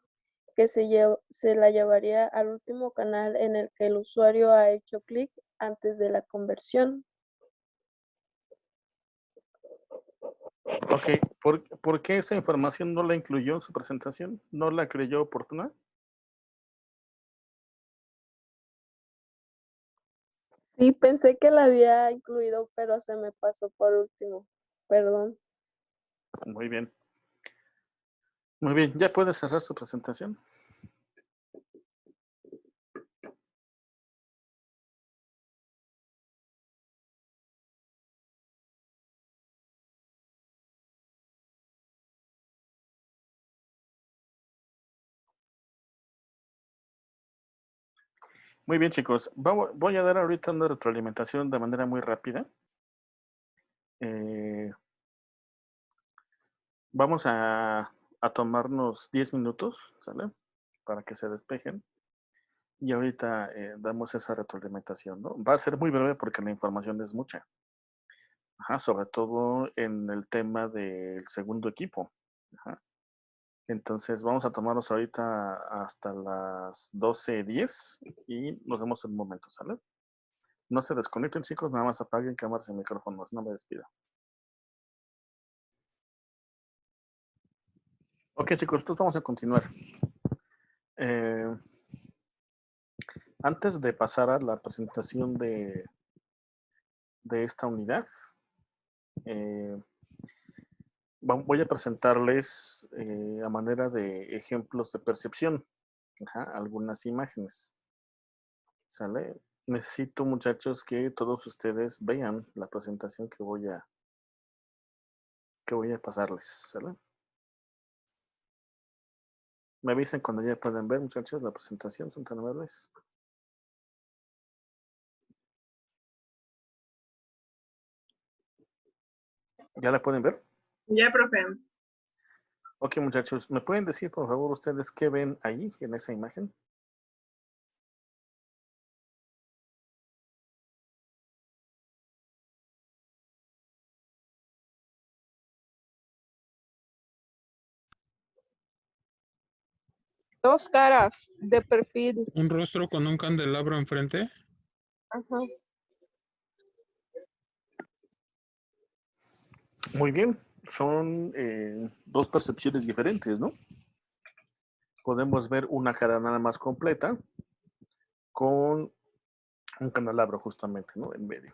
C: que se la llevaría al último canal en el que el usuario ha hecho clic antes de la conversión.
A: Ok, ¿por qué esa información no la incluyó en su presentación? ¿No la creyó oportuna?
C: Sí, pensé que la había incluido, pero se me pasó por último. Perdón.
A: Muy bien. Muy bien, ¿ya puede cerrar su presentación? Muy bien, chicos. Voy a dar ahorita una retroalimentación de manera muy rápida. Vamos a tomarnos 10 minutos, ¿sale? Para que se despejen. Y ahorita damos esa retroalimentación, ¿no? Va a ser muy breve porque la información es mucha. Ajá, sobre todo en el tema del segundo equipo. Ajá. Entonces vamos a tomarnos ahorita hasta las 12:10 y nos vemos en un momento, ¿sale? No se desconecten, chicos, nada más apaguen cámaras y micrófonos, no me despido. Ok, chicos, entonces vamos a continuar. Antes de pasar a la presentación de esta unidad, voy a presentarles a manera de ejemplos de percepción, algunas imágenes. ¿Sale? Necesito, muchachos, que todos ustedes vean la presentación que voy a pasarles. ¿Sale? Me avisan cuando ya pueden ver, muchachos, la presentación, son tan amables. ¿Ya la pueden ver?
E: Ya, profe.
A: Ok, muchachos, ¿me pueden decir, por favor, ustedes qué ven ahí en esa imagen?
G: Dos caras de perfil.
D: Un rostro con un candelabro enfrente.
G: Ajá.
A: Muy bien, son dos percepciones diferentes, ¿no? Podemos ver una cara nada más completa con un candelabro justamente, ¿no? En medio.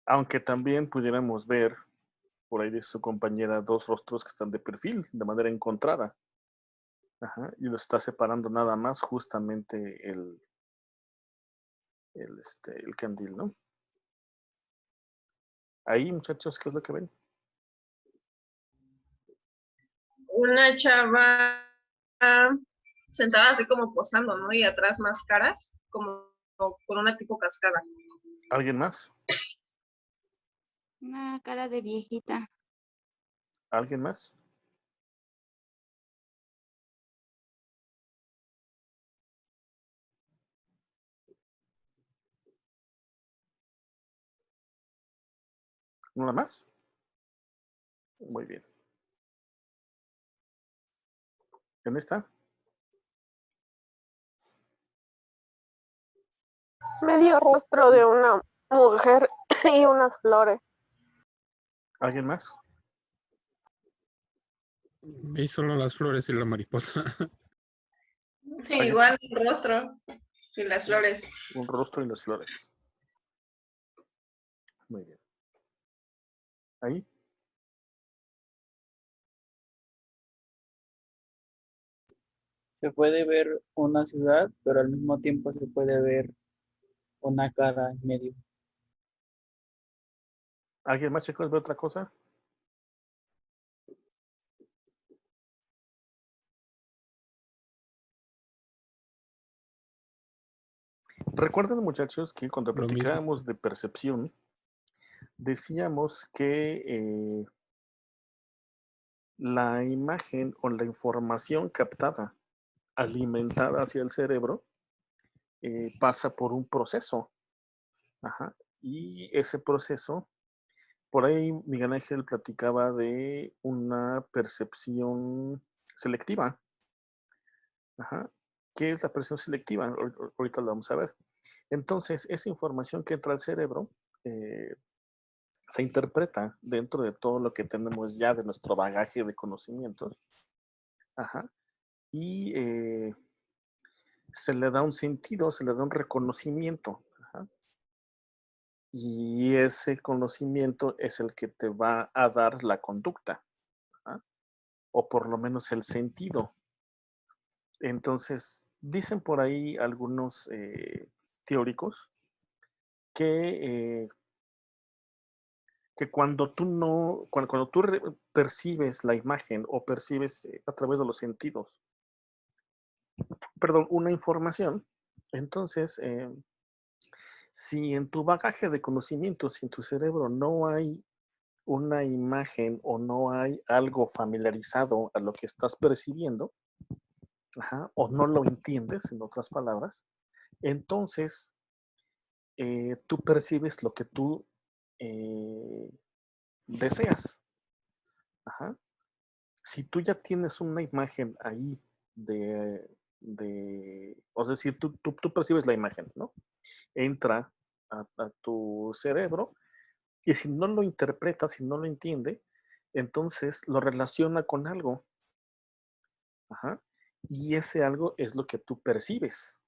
A: Aunque también pudiéramos ver por ahí de su compañera dos rostros que están de perfil, de manera encontrada. Ajá, y lo está separando nada más justamente el candil, ¿no? Ahí, muchachos, ¿qué es lo que ven?
E: Una chava sentada así como posando, ¿no? Y atrás más caras, como con una tipo cascada.
A: ¿Alguien más?
H: Una cara de viejita.
A: ¿Alguien más? ¿Nada más? Muy bien. ¿En esta?
C: Medio rostro de una mujer y unas flores.
A: ¿Alguien más?
D: Y solo las flores y la mariposa.
E: Igual el rostro y las flores.
A: Un rostro y las flores. Muy bien. Ahí.
B: Se puede ver una ciudad, pero al mismo tiempo se puede ver una cara en medio.
A: ¿Alguien más, chicos, ve otra cosa? Recuerden, muchachos, que cuando
D: Lo mismo.
A: platicábamos de percepción, decíamos que la imagen o la información captada, alimentada hacia el cerebro, pasa por un proceso. Ajá. Y ese proceso, por ahí Miguel Ángel platicaba de una percepción selectiva. Ajá. ¿Qué es la percepción selectiva? Ahorita lo vamos a ver. Entonces, esa información que entra al cerebro se interpreta dentro de todo lo que tenemos ya de nuestro bagaje de conocimientos. Ajá. Y se le da un sentido, se le da un reconocimiento. Ajá. Y ese conocimiento es el que te va a dar la conducta. Ajá. O por lo menos el sentido. Entonces, dicen por ahí algunos teóricos que cuando tú no, cuando tú percibes la imagen o percibes a través de los sentidos, perdón, una información, entonces, si en tu bagaje de conocimientos, si en tu cerebro no hay una imagen o no hay algo familiarizado a lo que estás percibiendo, ajá, o no lo entiendes, en otras palabras, entonces tú percibes lo que tú deseas. Ajá. Si tú ya tienes una imagen ahí o sea, si tú percibes la imagen, ¿no? Entra a tu cerebro y si no lo interpreta, si no lo entiende, entonces lo relaciona con algo. Ajá. Y ese algo es lo que tú percibes.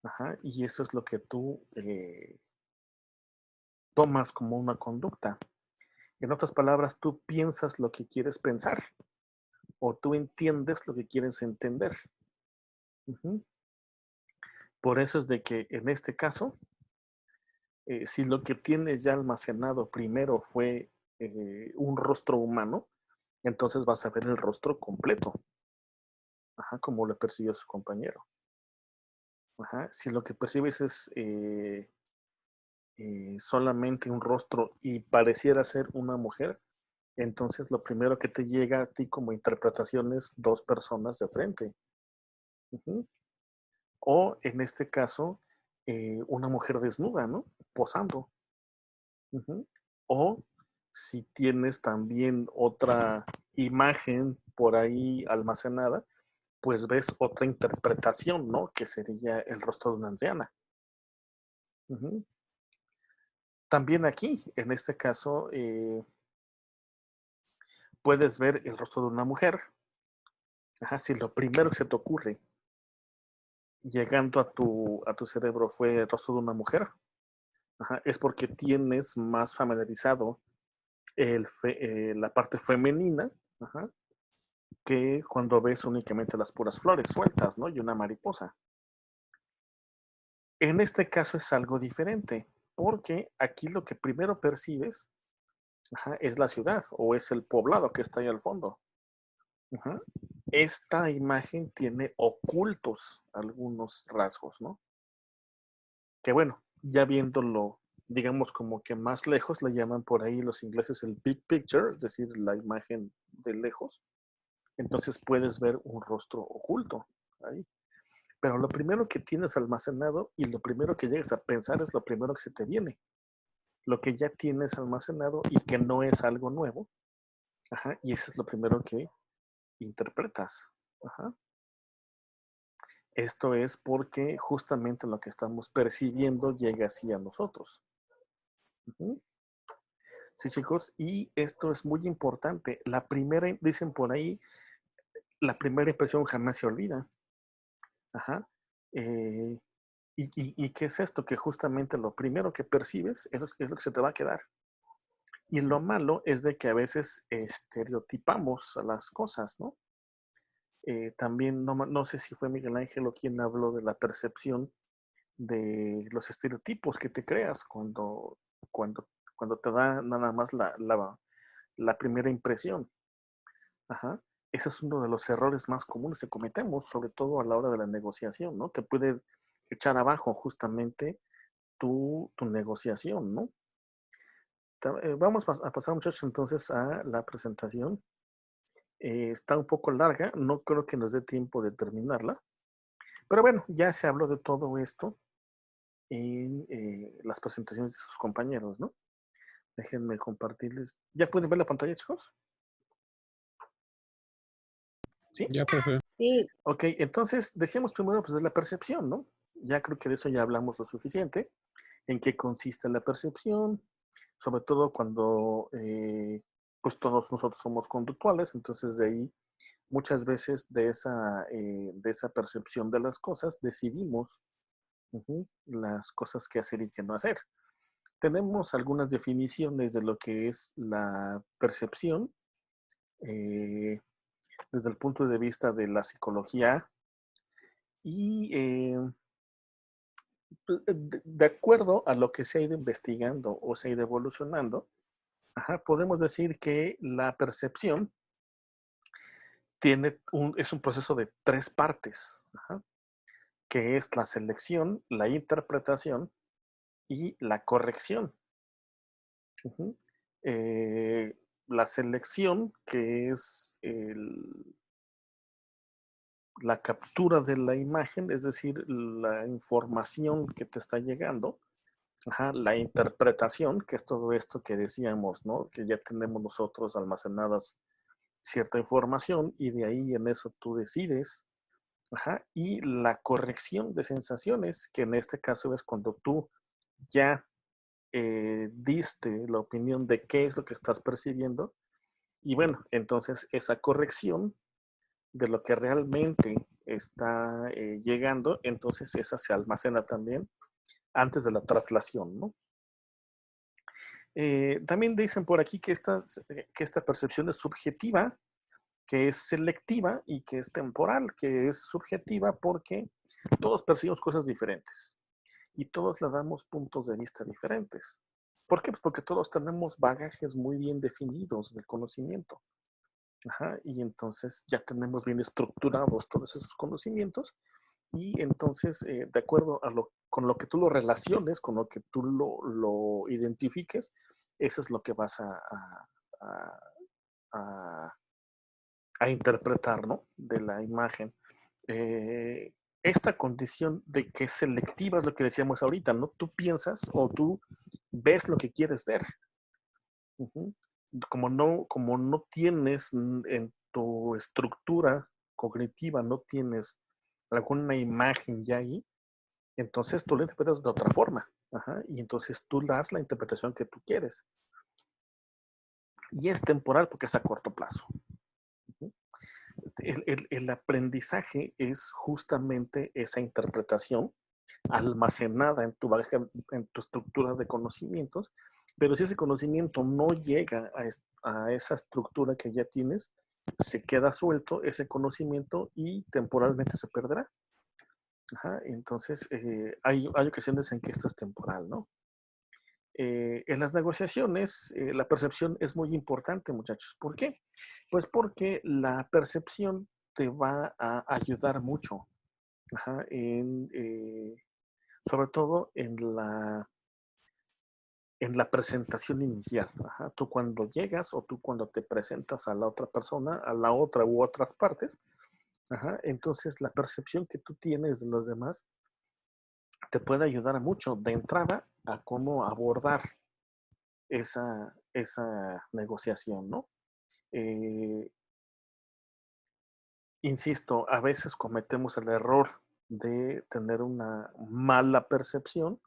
A: Ajá. Y eso es lo que tú tomas como una conducta. En otras palabras, tú piensas lo que quieres pensar o tú entiendes lo que quieres entender. Ujú. Por eso es de que en este caso, si lo que tienes ya almacenado primero fue un rostro humano, entonces vas a ver el rostro completo. ajá, como lo percibió su compañero. Ajá. Si lo que percibes es solamente un rostro y pareciera ser una mujer, entonces lo primero que te llega a ti como interpretación es dos personas de frente. Ujú. O en este caso, una mujer desnuda, ¿no? Posando. Ujú. O si tienes también otra imagen por ahí almacenada, pues ves otra interpretación, ¿no? Que sería el rostro de una anciana. Ujú. También aquí, en este caso, puedes ver el rostro de una mujer. Ajá, si lo primero que se te ocurre llegando a tu cerebro fue el rostro de una mujer, ajá, es porque tienes más familiarizado la parte femenina, ajá, que cuando ves únicamente las puras flores sueltas, ¿no? Y una mariposa. En este caso es algo diferente, porque aquí lo que primero percibes, ajá, es la ciudad o es el poblado que está ahí al fondo. Ajá. Esta imagen tiene ocultos algunos rasgos, ¿no? Que bueno, ya viéndolo, digamos como que más lejos, le llaman por ahí los ingleses el big picture, es decir, la imagen de lejos. Entonces puedes ver un rostro oculto ahí. Pero lo primero que tienes almacenado y lo primero que llegas a pensar es lo primero que se te viene. Lo que ya tienes almacenado y que no es algo nuevo. Ajá, y eso es lo primero que interpretas. Ajá. Esto es porque justamente lo que estamos percibiendo llega así a nosotros. Ujú. Sí, chicos, y esto es muy importante. La primera, dicen por ahí, la primera impresión jamás se olvida. Ajá. Eh, y qué es esto? Que justamente lo primero que percibes es lo que se te va a quedar. Y lo malo es de que a veces estereotipamos las cosas, ¿no? También no sé si fue Miguel Ángel o quien habló de la percepción de los estereotipos que te creas cuando, cuando te da nada más la primera impresión. Ajá. Ese es uno de los errores más comunes que cometemos, sobre todo a la hora de la negociación, ¿no? Te puede echar abajo justamente tu negociación, ¿no? Vamos a pasar, muchachos, entonces a la presentación. Está un poco larga, no creo que nos dé tiempo de terminarla, pero bueno, ya se habló de todo esto en las presentaciones de sus compañeros, ¿no? Déjenme compartirles. ¿Ya pueden ver la pantalla, chicos? ¿Sí?
D: Ya, profe.
F: Sí,
A: Ok, entonces decíamos primero pues de la percepción, ¿no? Ya creo que de eso ya hablamos lo suficiente. ¿En qué consiste la percepción? Sobre todo cuando pues todos nosotros somos conductuales, entonces de ahí muchas veces de esa percepción de las cosas decidimos las cosas que hacer y que no hacer. Tenemos algunas definiciones de lo que es la percepción desde el punto de vista de la psicología y de acuerdo a lo que se ha ido investigando o se ha ido evolucionando, ajá, podemos decir que la percepción es un proceso de tres partes, ajá, que es la selección, la interpretación y la corrección. Ujú. La selección, que es la captura de la imagen, es decir, la información que te está llegando. Ajá, la interpretación, que es todo esto que decíamos, ¿no? Que ya tenemos nosotros almacenadas cierta información y de ahí en eso tú decides. Ajá, y la corrección de sensaciones, que en este caso es cuando tú ya diste la opinión de qué es lo que estás percibiendo. Y bueno, entonces esa corrección de lo que realmente está llegando, entonces esa se almacena también antes de la traslación, ¿no? También dicen por aquí que esta percepción es subjetiva, que es selectiva y que es temporal, que es subjetiva porque todos percibimos cosas diferentes y todos le damos puntos de vista diferentes. ¿Por qué? Pues porque todos tenemos bagajes muy bien definidos del conocimiento. Ajá, y entonces ya tenemos bien estructurados todos esos conocimientos y entonces, de acuerdo a con lo que tú lo relaciones, con lo que tú lo identifiques, eso es lo que vas a- a- a interpretar, ¿no? De la imagen. Esta condición de que es selectiva es lo que decíamos ahorita, ¿no? Tú piensas o tú ves lo que quieres ver. Ujú. Como no tienes en tu estructura cognitiva, no tienes alguna imagen ya ahí, entonces tú la interpretas de otra forma. Ajá, y entonces tú das la interpretación que tú quieres. Y es temporal porque es a corto plazo. Ujú. El aprendizaje es justamente esa interpretación almacenada en tu bagaje, en tu estructura de conocimientos, pero si ese conocimiento no llega a esa estructura que ya tienes, se queda suelto ese conocimiento y temporalmente se perderá. Ajá, entonces, hay ocasiones en que esto es temporal, ¿no? En las negociaciones, la percepción es muy importante, muchachos. ¿Por qué? Pues porque la percepción te va a ayudar mucho, ajá, sobre todo en la presentación inicial. Ajá. Tú cuando llegas o tú cuando te presentas a la otra persona, a la otra u otras partes, ajá, entonces la percepción que tú tienes de los demás te puede ayudar mucho de entrada a cómo abordar esa negociación, ¿no? Eh, Insisto, a veces cometemos el error de tener una mala percepción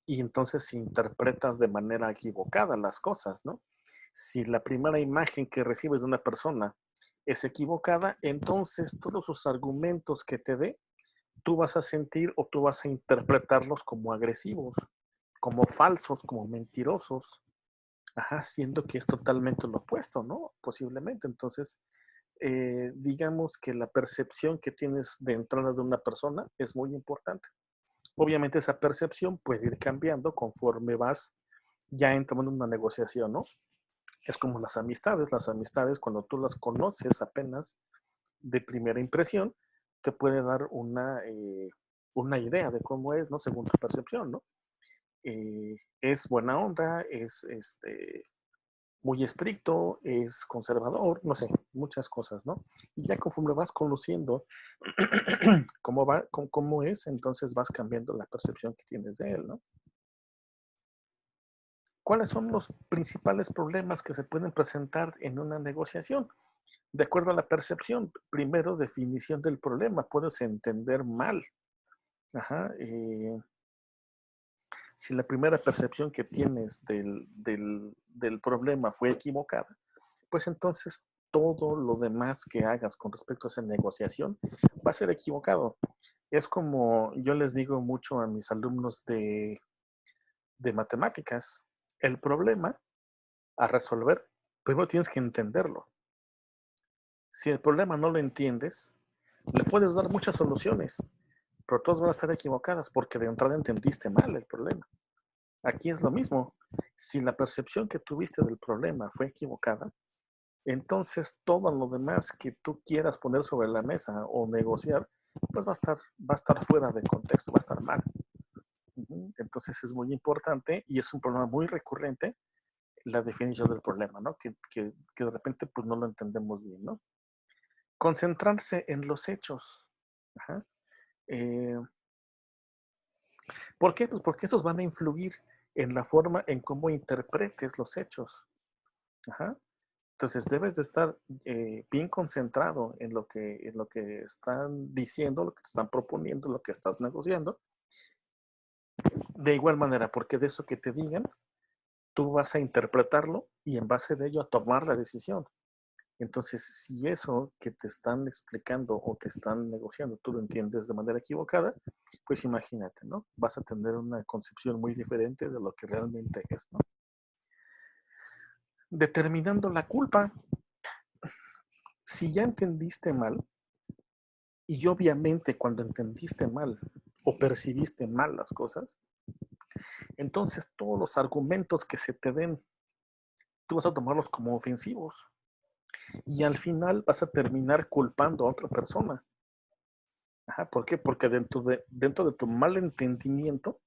A: y entonces interpretas de manera equivocada las cosas, ¿no? Si la primera imagen que recibes de una persona es equivocada, entonces todos sus argumentos que te dé, tú vas a sentir o tú vas a interpretarlos como agresivos, como falsos, como mentirosos, ajá, siendo que es totalmente lo opuesto, ¿no? Posiblemente. Entonces, digamos que la percepción que tienes de entrada de una persona es muy importante. Obviamente esa percepción puede ir cambiando conforme vas ya entrando en una negociación, ¿no? Es como las amistades cuando tú las conoces apenas de primera impresión, te puede dar una idea de cómo es, ¿no? Según tu percepción, ¿no? Es buena onda, es muy estricto, es conservador, no sé, muchas cosas, ¿no? Y ya conforme vas conociendo cómo es, entonces vas cambiando la percepción que tienes de él, ¿no? ¿Cuáles son los principales problemas que se pueden presentar en una negociación? De acuerdo a la percepción, primero, definición del problema. Puedes entender mal. Ajá, si la primera percepción que tienes del problema fue equivocada, pues entonces todo lo demás que hagas con respecto a esa negociación va a ser equivocado. Es como yo les digo mucho a mis alumnos de matemáticas, el problema a resolver, primero tienes que entenderlo. Si el problema no lo entiendes, le puedes dar muchas soluciones, pero todas van a estar equivocadas porque de entrada entendiste mal el problema. Aquí es lo mismo. Si la percepción que tuviste del problema fue equivocada, entonces todo lo demás que tú quieras poner sobre la mesa o negociar, pues va a estar fuera de contexto, va a estar mal. Entonces es muy importante y es un problema muy recurrente la definición del problema, ¿no? Que de repente pues no lo entendemos bien, ¿no? Concentrarse en los hechos. Ajá. Eh, ¿Por qué? Pues porque esos van a influir en la forma en cómo interpretes los hechos. Ajá. Entonces debes de estar bien concentrado en lo que están diciendo, lo que te están proponiendo, lo que estás negociando. De igual manera, porque de eso que te digan, tú vas a interpretarlo y en base de ello a tomar la decisión. Entonces, si eso que te están explicando o te están negociando, tú lo entiendes de manera equivocada, pues imagínate, ¿no? Vas a tener una concepción muy diferente de lo que realmente es, ¿no? Determinando la culpa. Si ya entendiste mal, y obviamente cuando entendiste mal o percibiste mal las cosas, entonces todos los argumentos que se te den, tú vas a tomarlos como ofensivos. Y al final vas a terminar culpando a otra persona. Ajá, ¿por qué? Porque dentro de tu mal entendimiento,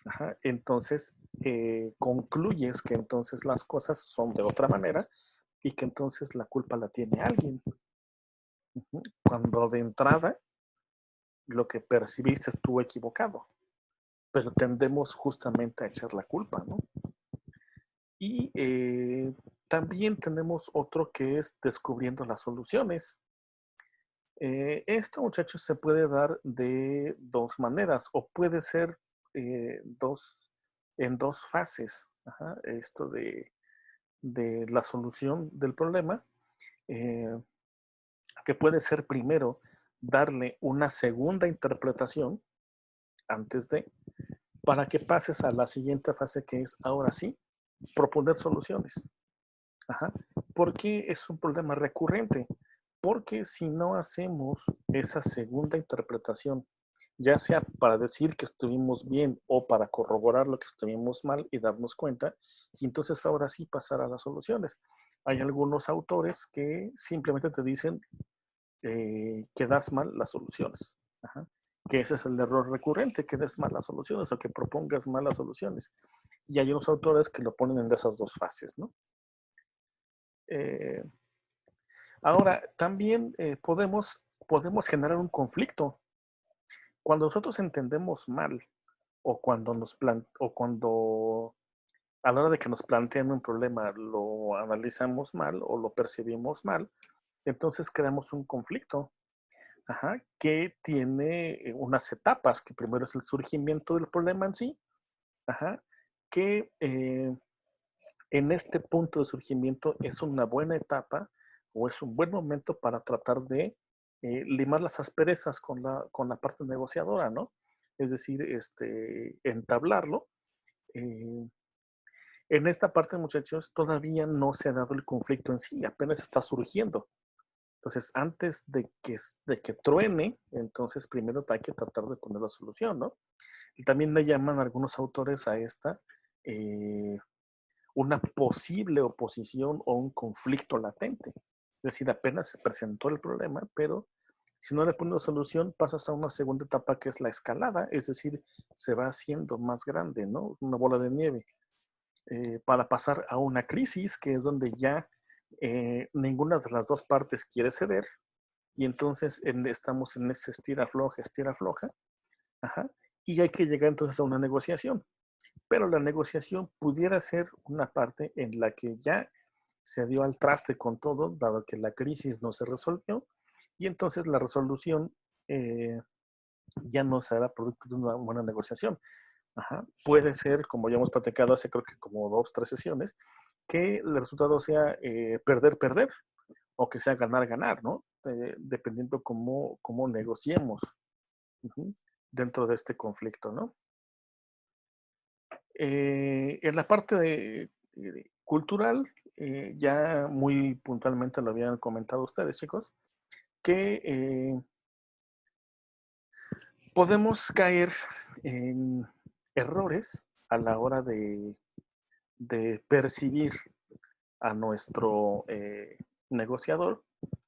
A: ajá, entonces concluyes que entonces las cosas son de otra manera y que entonces la culpa la tiene alguien. Ujú. Cuando de entrada lo que percibiste estuvo equivocado, pero tendemos justamente a echar la culpa, ¿no? Y también tenemos otro que es descubriendo las soluciones. Esto, muchachos, se puede dar de dos maneras o puede ser en dos fases. Ajá, esto de la solución del problema, eh, que puede ser primero darle una segunda interpretación antes de, para que pases a la siguiente fase que es ahora sí, proponer soluciones. Ajá. ¿Por qué es un problema recurrente? Porque si no hacemos esa segunda interpretación, ya sea para decir que estuvimos bien o para corroborar lo que estuvimos mal y darnos cuenta, y entonces ahora sí pasar a las soluciones. Hay algunos autores que simplemente te dicen que das mal las soluciones. Ajá. Que ese es el error recurrente, que des mal las soluciones o que propongas malas soluciones. Y hay unos autores que lo ponen en esas dos fases, ¿no? Eh, Ahora, también podemos generar un conflicto. Cuando nosotros entendemos mal o cuando a la hora de que nos plantean un problema lo analizamos mal o lo percibimos mal, entonces creamos un conflicto, ajá, que tiene unas etapas, que primero es el surgimiento del problema en sí, ajá, que en este punto de surgimiento es una buena etapa o es un buen momento para tratar de limar las asperezas con la parte negociadora, ¿no? Es decir, entablarlo. Eh, en esta parte, muchachos, todavía no se ha dado el conflicto en sí, apenas está surgiendo. Entonces, antes de que truene, entonces primero hay que tratar de poner la solución, ¿no? Y también le llaman algunos autores a esta eh, una posible oposición o un conflicto latente. Es decir, apenas se presentó el problema, pero si no le pones solución, pasas a una segunda etapa que es la escalada, es decir, se va haciendo más grande, ¿no? Una bola de nieve, para pasar a una crisis, que es donde ya ninguna de las dos partes quiere ceder, y entonces estamos en ese estira afloja, ajá, y hay que llegar entonces a una negociación. Pero la negociación pudiera ser una parte en la que ya se dio al traste con todo, dado que la crisis no se resolvió, y entonces la resolución eh, ya no será producto de una buena negociación. Ajá. Puede ser, como ya hemos platicado hace creo que como 2, 3 sesiones, que el resultado sea perder, perder, o que sea ganar, ganar, ¿no? Dependiendo cómo negociemos dentro de este conflicto, ¿no? En la parte cultural, ya muy puntualmente lo habían comentado ustedes, chicos, que podemos caer en errores a la hora de percibir a nuestro negociador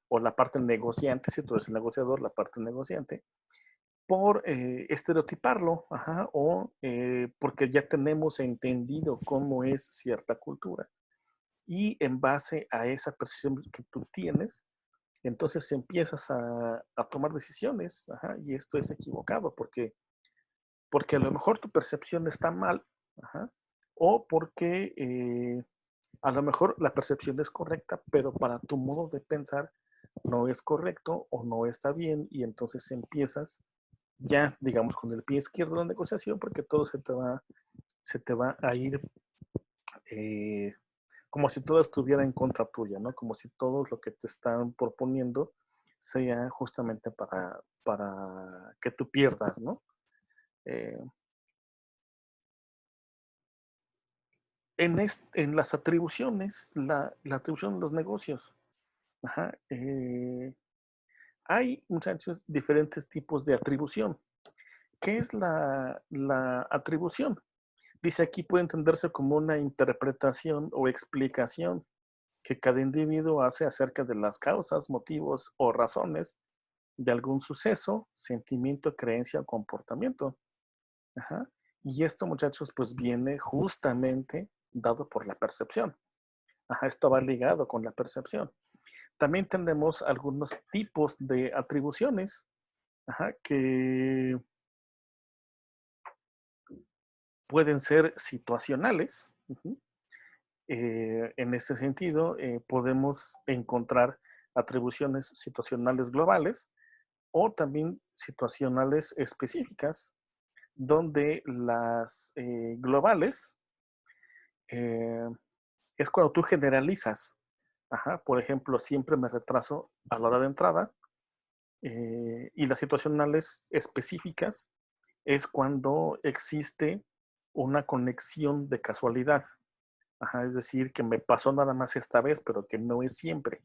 A: o la parte negociante, si tú eres el negociador, la parte negociante, por estereotiparlo, ajá, o porque ya tenemos entendido cómo es cierta cultura. Y en base a esa percepción que tú tienes, entonces empiezas a tomar decisiones, ajá, y esto es equivocado, porque a lo mejor tu percepción está mal, ajá, o porque a lo mejor la percepción es correcta, pero para tu modo de pensar no es correcto o no está bien, y entonces empiezas ya, digamos, con el pie izquierdo en la negociación, porque todo se te va a ir como si todo estuviera en contra tuya, ¿no? Como si todo lo que te están proponiendo sea justamente para que tú pierdas, ¿no? Eh, en las atribuciones, la atribución de los negocios, ajá, hay, muchachos, diferentes tipos de atribución. ¿Qué es la atribución? Dice aquí puede entenderse como una interpretación o explicación que cada individuo hace acerca de las causas, motivos o razones de algún suceso, sentimiento, creencia o comportamiento. Ajá. Y esto, muchachos, pues viene justamente dado por la percepción. Ajá, esto va ligado con la percepción. También tenemos algunos tipos de atribuciones, ajá, que pueden ser situacionales. En este sentido, podemos encontrar atribuciones situacionales globales o también situacionales específicas, donde las globales es cuando tú generalizas. Ajá, por ejemplo, siempre me retraso a la hora de entrada. Y las situacionales específicas es cuando existe una conexión de casualidad. Ajá, es decir, que me pasó nada más esta vez, pero que no es siempre.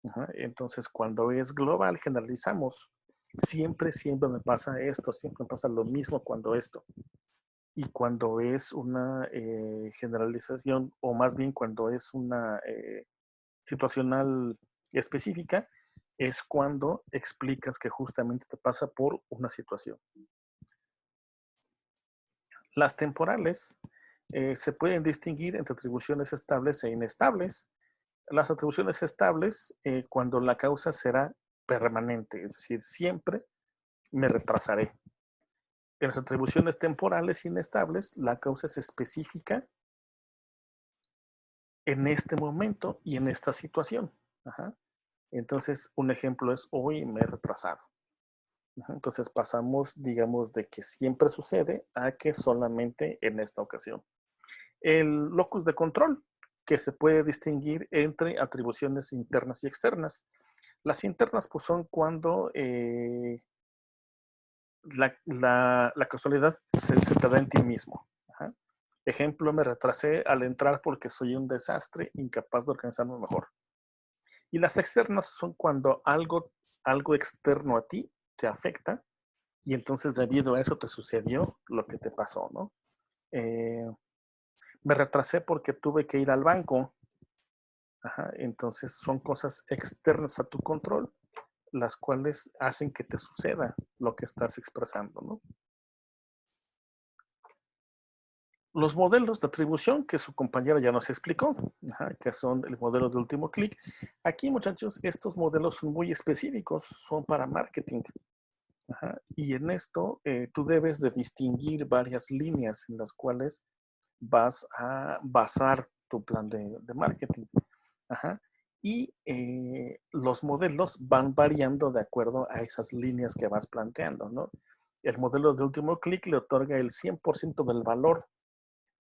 A: Ajá, entonces, cuando es global, generalizamos. Siempre, siempre me pasa esto, siempre me pasa lo mismo cuando esto. Y cuando es una generalización, o más bien cuando es una situacional específica, es cuando explicas que justamente te pasa por una situación. Las temporales se pueden distinguir entre atribuciones estables e inestables. Las atribuciones estables, cuando la causa será permanente, es decir, siempre me retrasaré. En las atribuciones temporales inestables, la causa es específica en este momento y en esta situación. Ajá. Entonces, un ejemplo es hoy me he retrasado. Ajá. Entonces pasamos, digamos, de que siempre sucede a que solamente en esta ocasión. El locus de control, que se puede distinguir entre atribuciones internas y externas. Las internas pues, son cuando la casualidad se te da en ti mismo. Ajá. Ejemplo, me retrasé al entrar porque soy un desastre, incapaz de organizarme mejor. Y las externas son cuando algo externo a ti te afecta y entonces debido a eso te sucedió lo que te pasó, ¿no? Me retrasé porque tuve que ir al banco. Ajá, entonces son cosas externas a tu control, las cuales hacen que te suceda lo que estás expresando, ¿no? Los modelos de atribución que su compañera ya nos explicó, ajá, que son el modelo de último clic. Aquí, muchachos, estos modelos son muy específicos, son para marketing. Ajá, y en esto tú debes de distinguir varias líneas en las cuales vas a basar tu plan de marketing. Ajá. Y los modelos van variando de acuerdo a esas líneas que vas planteando, ¿no? El modelo de último clic le otorga el 100% del valor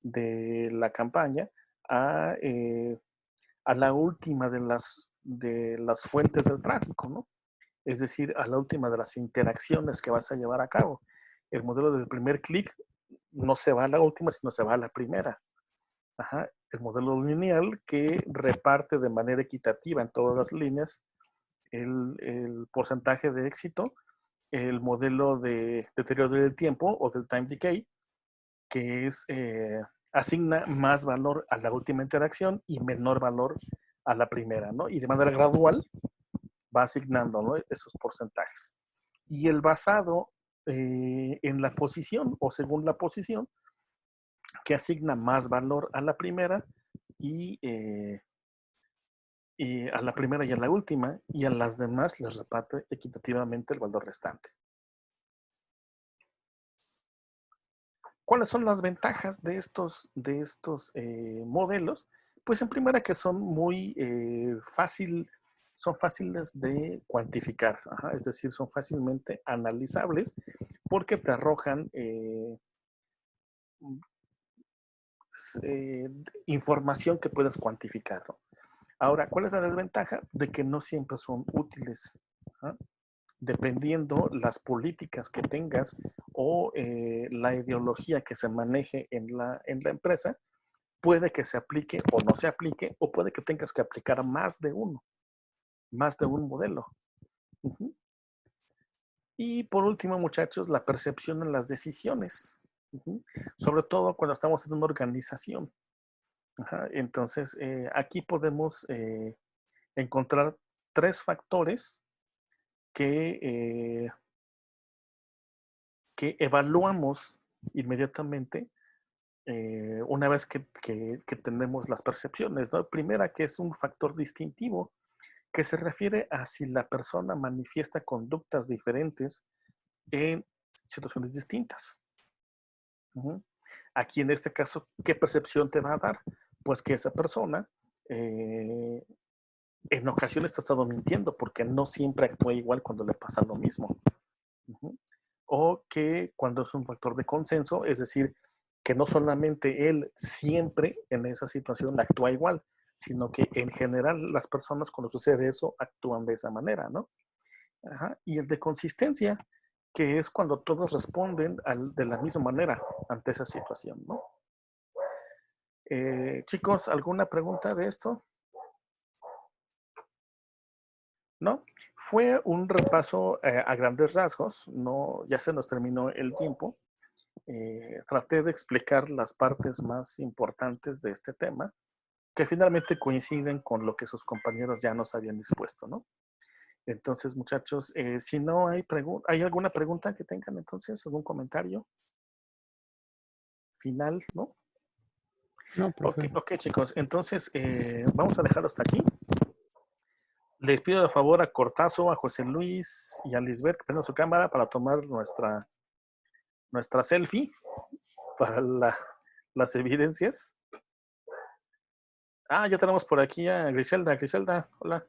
A: de la campaña a la última de las fuentes del tráfico, ¿no? Es decir, a la última de las interacciones que vas a llevar a cabo. El modelo del primer clic no se va a la última, sino se va a la primera. Ajá. El modelo lineal que reparte de manera equitativa en todas las líneas el porcentaje de éxito. El modelo de deterioro del tiempo o del time decay, que es asigna más valor a la última interacción y menor valor a la primera, ¿no? Y de manera gradual va asignando, ¿no?, esos porcentajes. Y el basado en la posición o según la posición, que asigna más valor a la primera y a la primera y a la última, y a las demás les reparte equitativamente el valor restante. ¿Cuáles son las ventajas de estos modelos? Pues en primera que son muy son fáciles de cuantificar, ajá, es decir, son fácilmente analizables porque te arrojan información que puedes cuantificar, ¿no? Ahora, ¿cuál es la desventaja? De que no siempre son útiles. ¿Ah? Dependiendo las políticas que tengas o la ideología que se maneje en la empresa, puede que se aplique o no se aplique, o puede que tengas que aplicar más de un modelo. Uh-huh. Y por último, muchachos, la percepción en las decisiones. Uh-huh. Sobre todo cuando estamos en una organización. Ajá, entonces, aquí podemos encontrar 3 factores que evaluamos inmediatamente una vez que tenemos las percepciones, ¿no? Primera, que es un factor distintivo, que se refiere a si la persona manifiesta conductas diferentes en situaciones distintas. Ujú. Aquí en este caso, ¿qué percepción te va a dar? Pues que esa persona en ocasiones te ha estado mintiendo porque no siempre actúa igual cuando le pasa lo mismo. Ujú. O que cuando es un factor de consenso, es decir, que no solamente él siempre en esa situación actúa igual, sino que en general las personas cuando sucede eso actúan de esa manera, ¿no? Ajá. Y el de consistencia, que es cuando todos responden de la misma manera ante esa situación, ¿no? Chicos, ¿alguna pregunta de esto? ¿No? Fue un repaso a grandes rasgos, no, ya se nos terminó el tiempo. Traté de explicar las partes más importantes de este tema, que finalmente coinciden con lo que sus compañeros ya nos habían dispuesto, ¿no? Entonces, muchachos, si no hay ¿hay alguna pregunta que tengan entonces? ¿Algún comentario final, no?
D: No, profe.
A: Ok, chicos, entonces vamos a dejarlo hasta aquí. Les pido de favor a Cortazo, a José Luis y a Lisbeth que prendan su cámara para tomar nuestra selfie para las evidencias. Ah, ya tenemos por aquí a Griselda. Griselda, hola.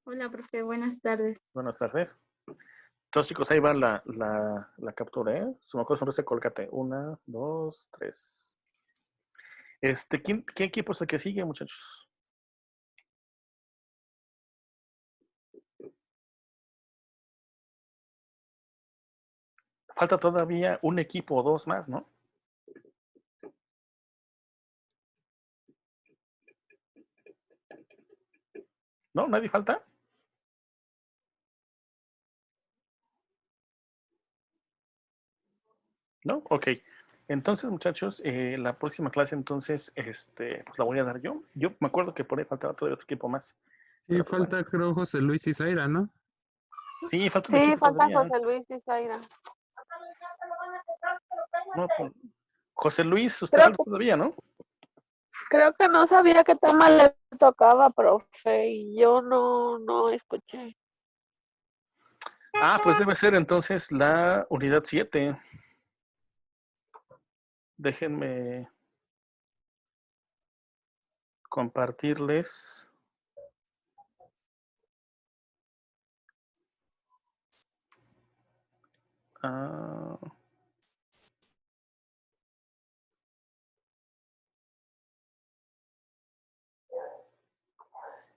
H: Hola, profe, buenas tardes.
A: Buenas tardes. Entonces, chicos, ahí va la captura, ¿eh? Su mejor sonrisa, Colgate. 1, 2, 3. ¿Qué equipo es el que sigue, muchachos? Falta todavía un equipo o dos más, ¿no? ¿No? ¿Nadie falta? ¿No? Ok. Entonces, muchachos, la próxima clase, entonces, pues la voy a dar yo. Yo me acuerdo que por ahí faltaba todavía otro equipo más.
D: Sí,
A: Pero, pues,
D: falta, creo, José Luis y Zaira, ¿no?
A: sí, falta un
G: Sí,
A: equipo
G: falta
A: todavía.
G: José Luis y Zaira.
A: No, pues, José Luis, usted
G: Creo,
A: falta todavía, ¿no?
G: creo que no sabía qué tema le tocaba, profe, y yo no escuché.
A: Ah, pues debe ser entonces la unidad 7. Déjenme compartirles. Ah,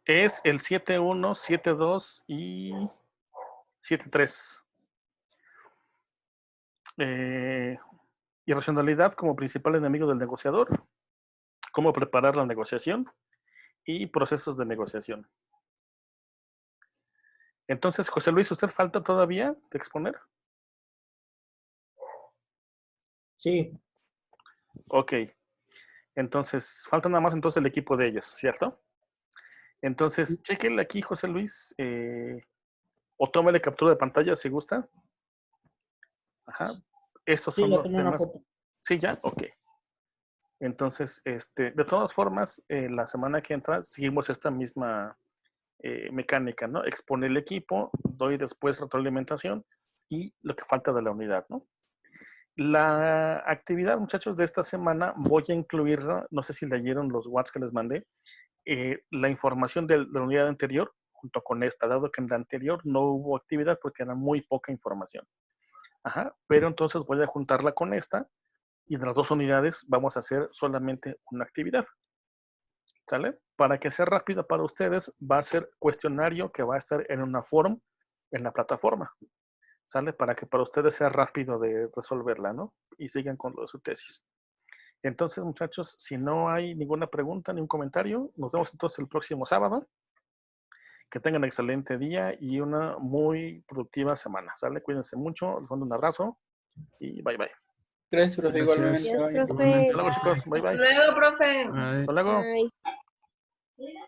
A: es el 7.1, 7.2 y 7.3. Irracionalidad como principal enemigo del negociador. Cómo preparar la negociación y procesos de negociación. Entonces, José Luis, ¿usted falta todavía de exponer?
I: Sí,
A: Ok. Entonces, falta nada más entonces el equipo de ellos, ¿cierto? Entonces, chéquenle aquí, José Luis, o tómele captura de pantalla si gusta. Ajá. Estos
I: sí,
A: son
I: ya
A: los
I: tomé una
A: temas.
I: foto.
A: Sí, ya, ok. Entonces, de todas formas, la semana que entra seguimos esta misma mecánica, ¿no? Exponer el equipo, doy después retroalimentación y lo que falta de la unidad, ¿no? La actividad, muchachos, de esta semana voy a incluirla, no sé si leyeron los WhatsApp que les mandé, la información de la unidad anterior junto con esta, dado que en la anterior no hubo actividad porque era muy poca información. Ajá, pero entonces voy a juntarla con esta y de las dos unidades vamos a hacer solamente una actividad. ¿Sale? Para que sea rápido para ustedes, va a ser cuestionario que va a estar en una form en la plataforma. ¿Sale? Para que para ustedes sea rápido de resolverla, ¿no? Y sigan con lo de su tesis. Entonces, muchachos, si no hay ninguna pregunta ni un comentario, nos vemos entonces el próximo sábado. Que tengan un excelente día y una muy productiva semana. ¿Sale? Cuídense mucho, les mando un abrazo y bye bye.
B: Gracias, profe.
D: Gracias.
B: Igualmente.
F: Adiós,
B: Bye.
F: profe.
A: Hasta luego, chicos. Bye,
E: Hasta
A: bye.
E: luego, profe.
D: Bye.
A: Hasta luego.
F: Bye.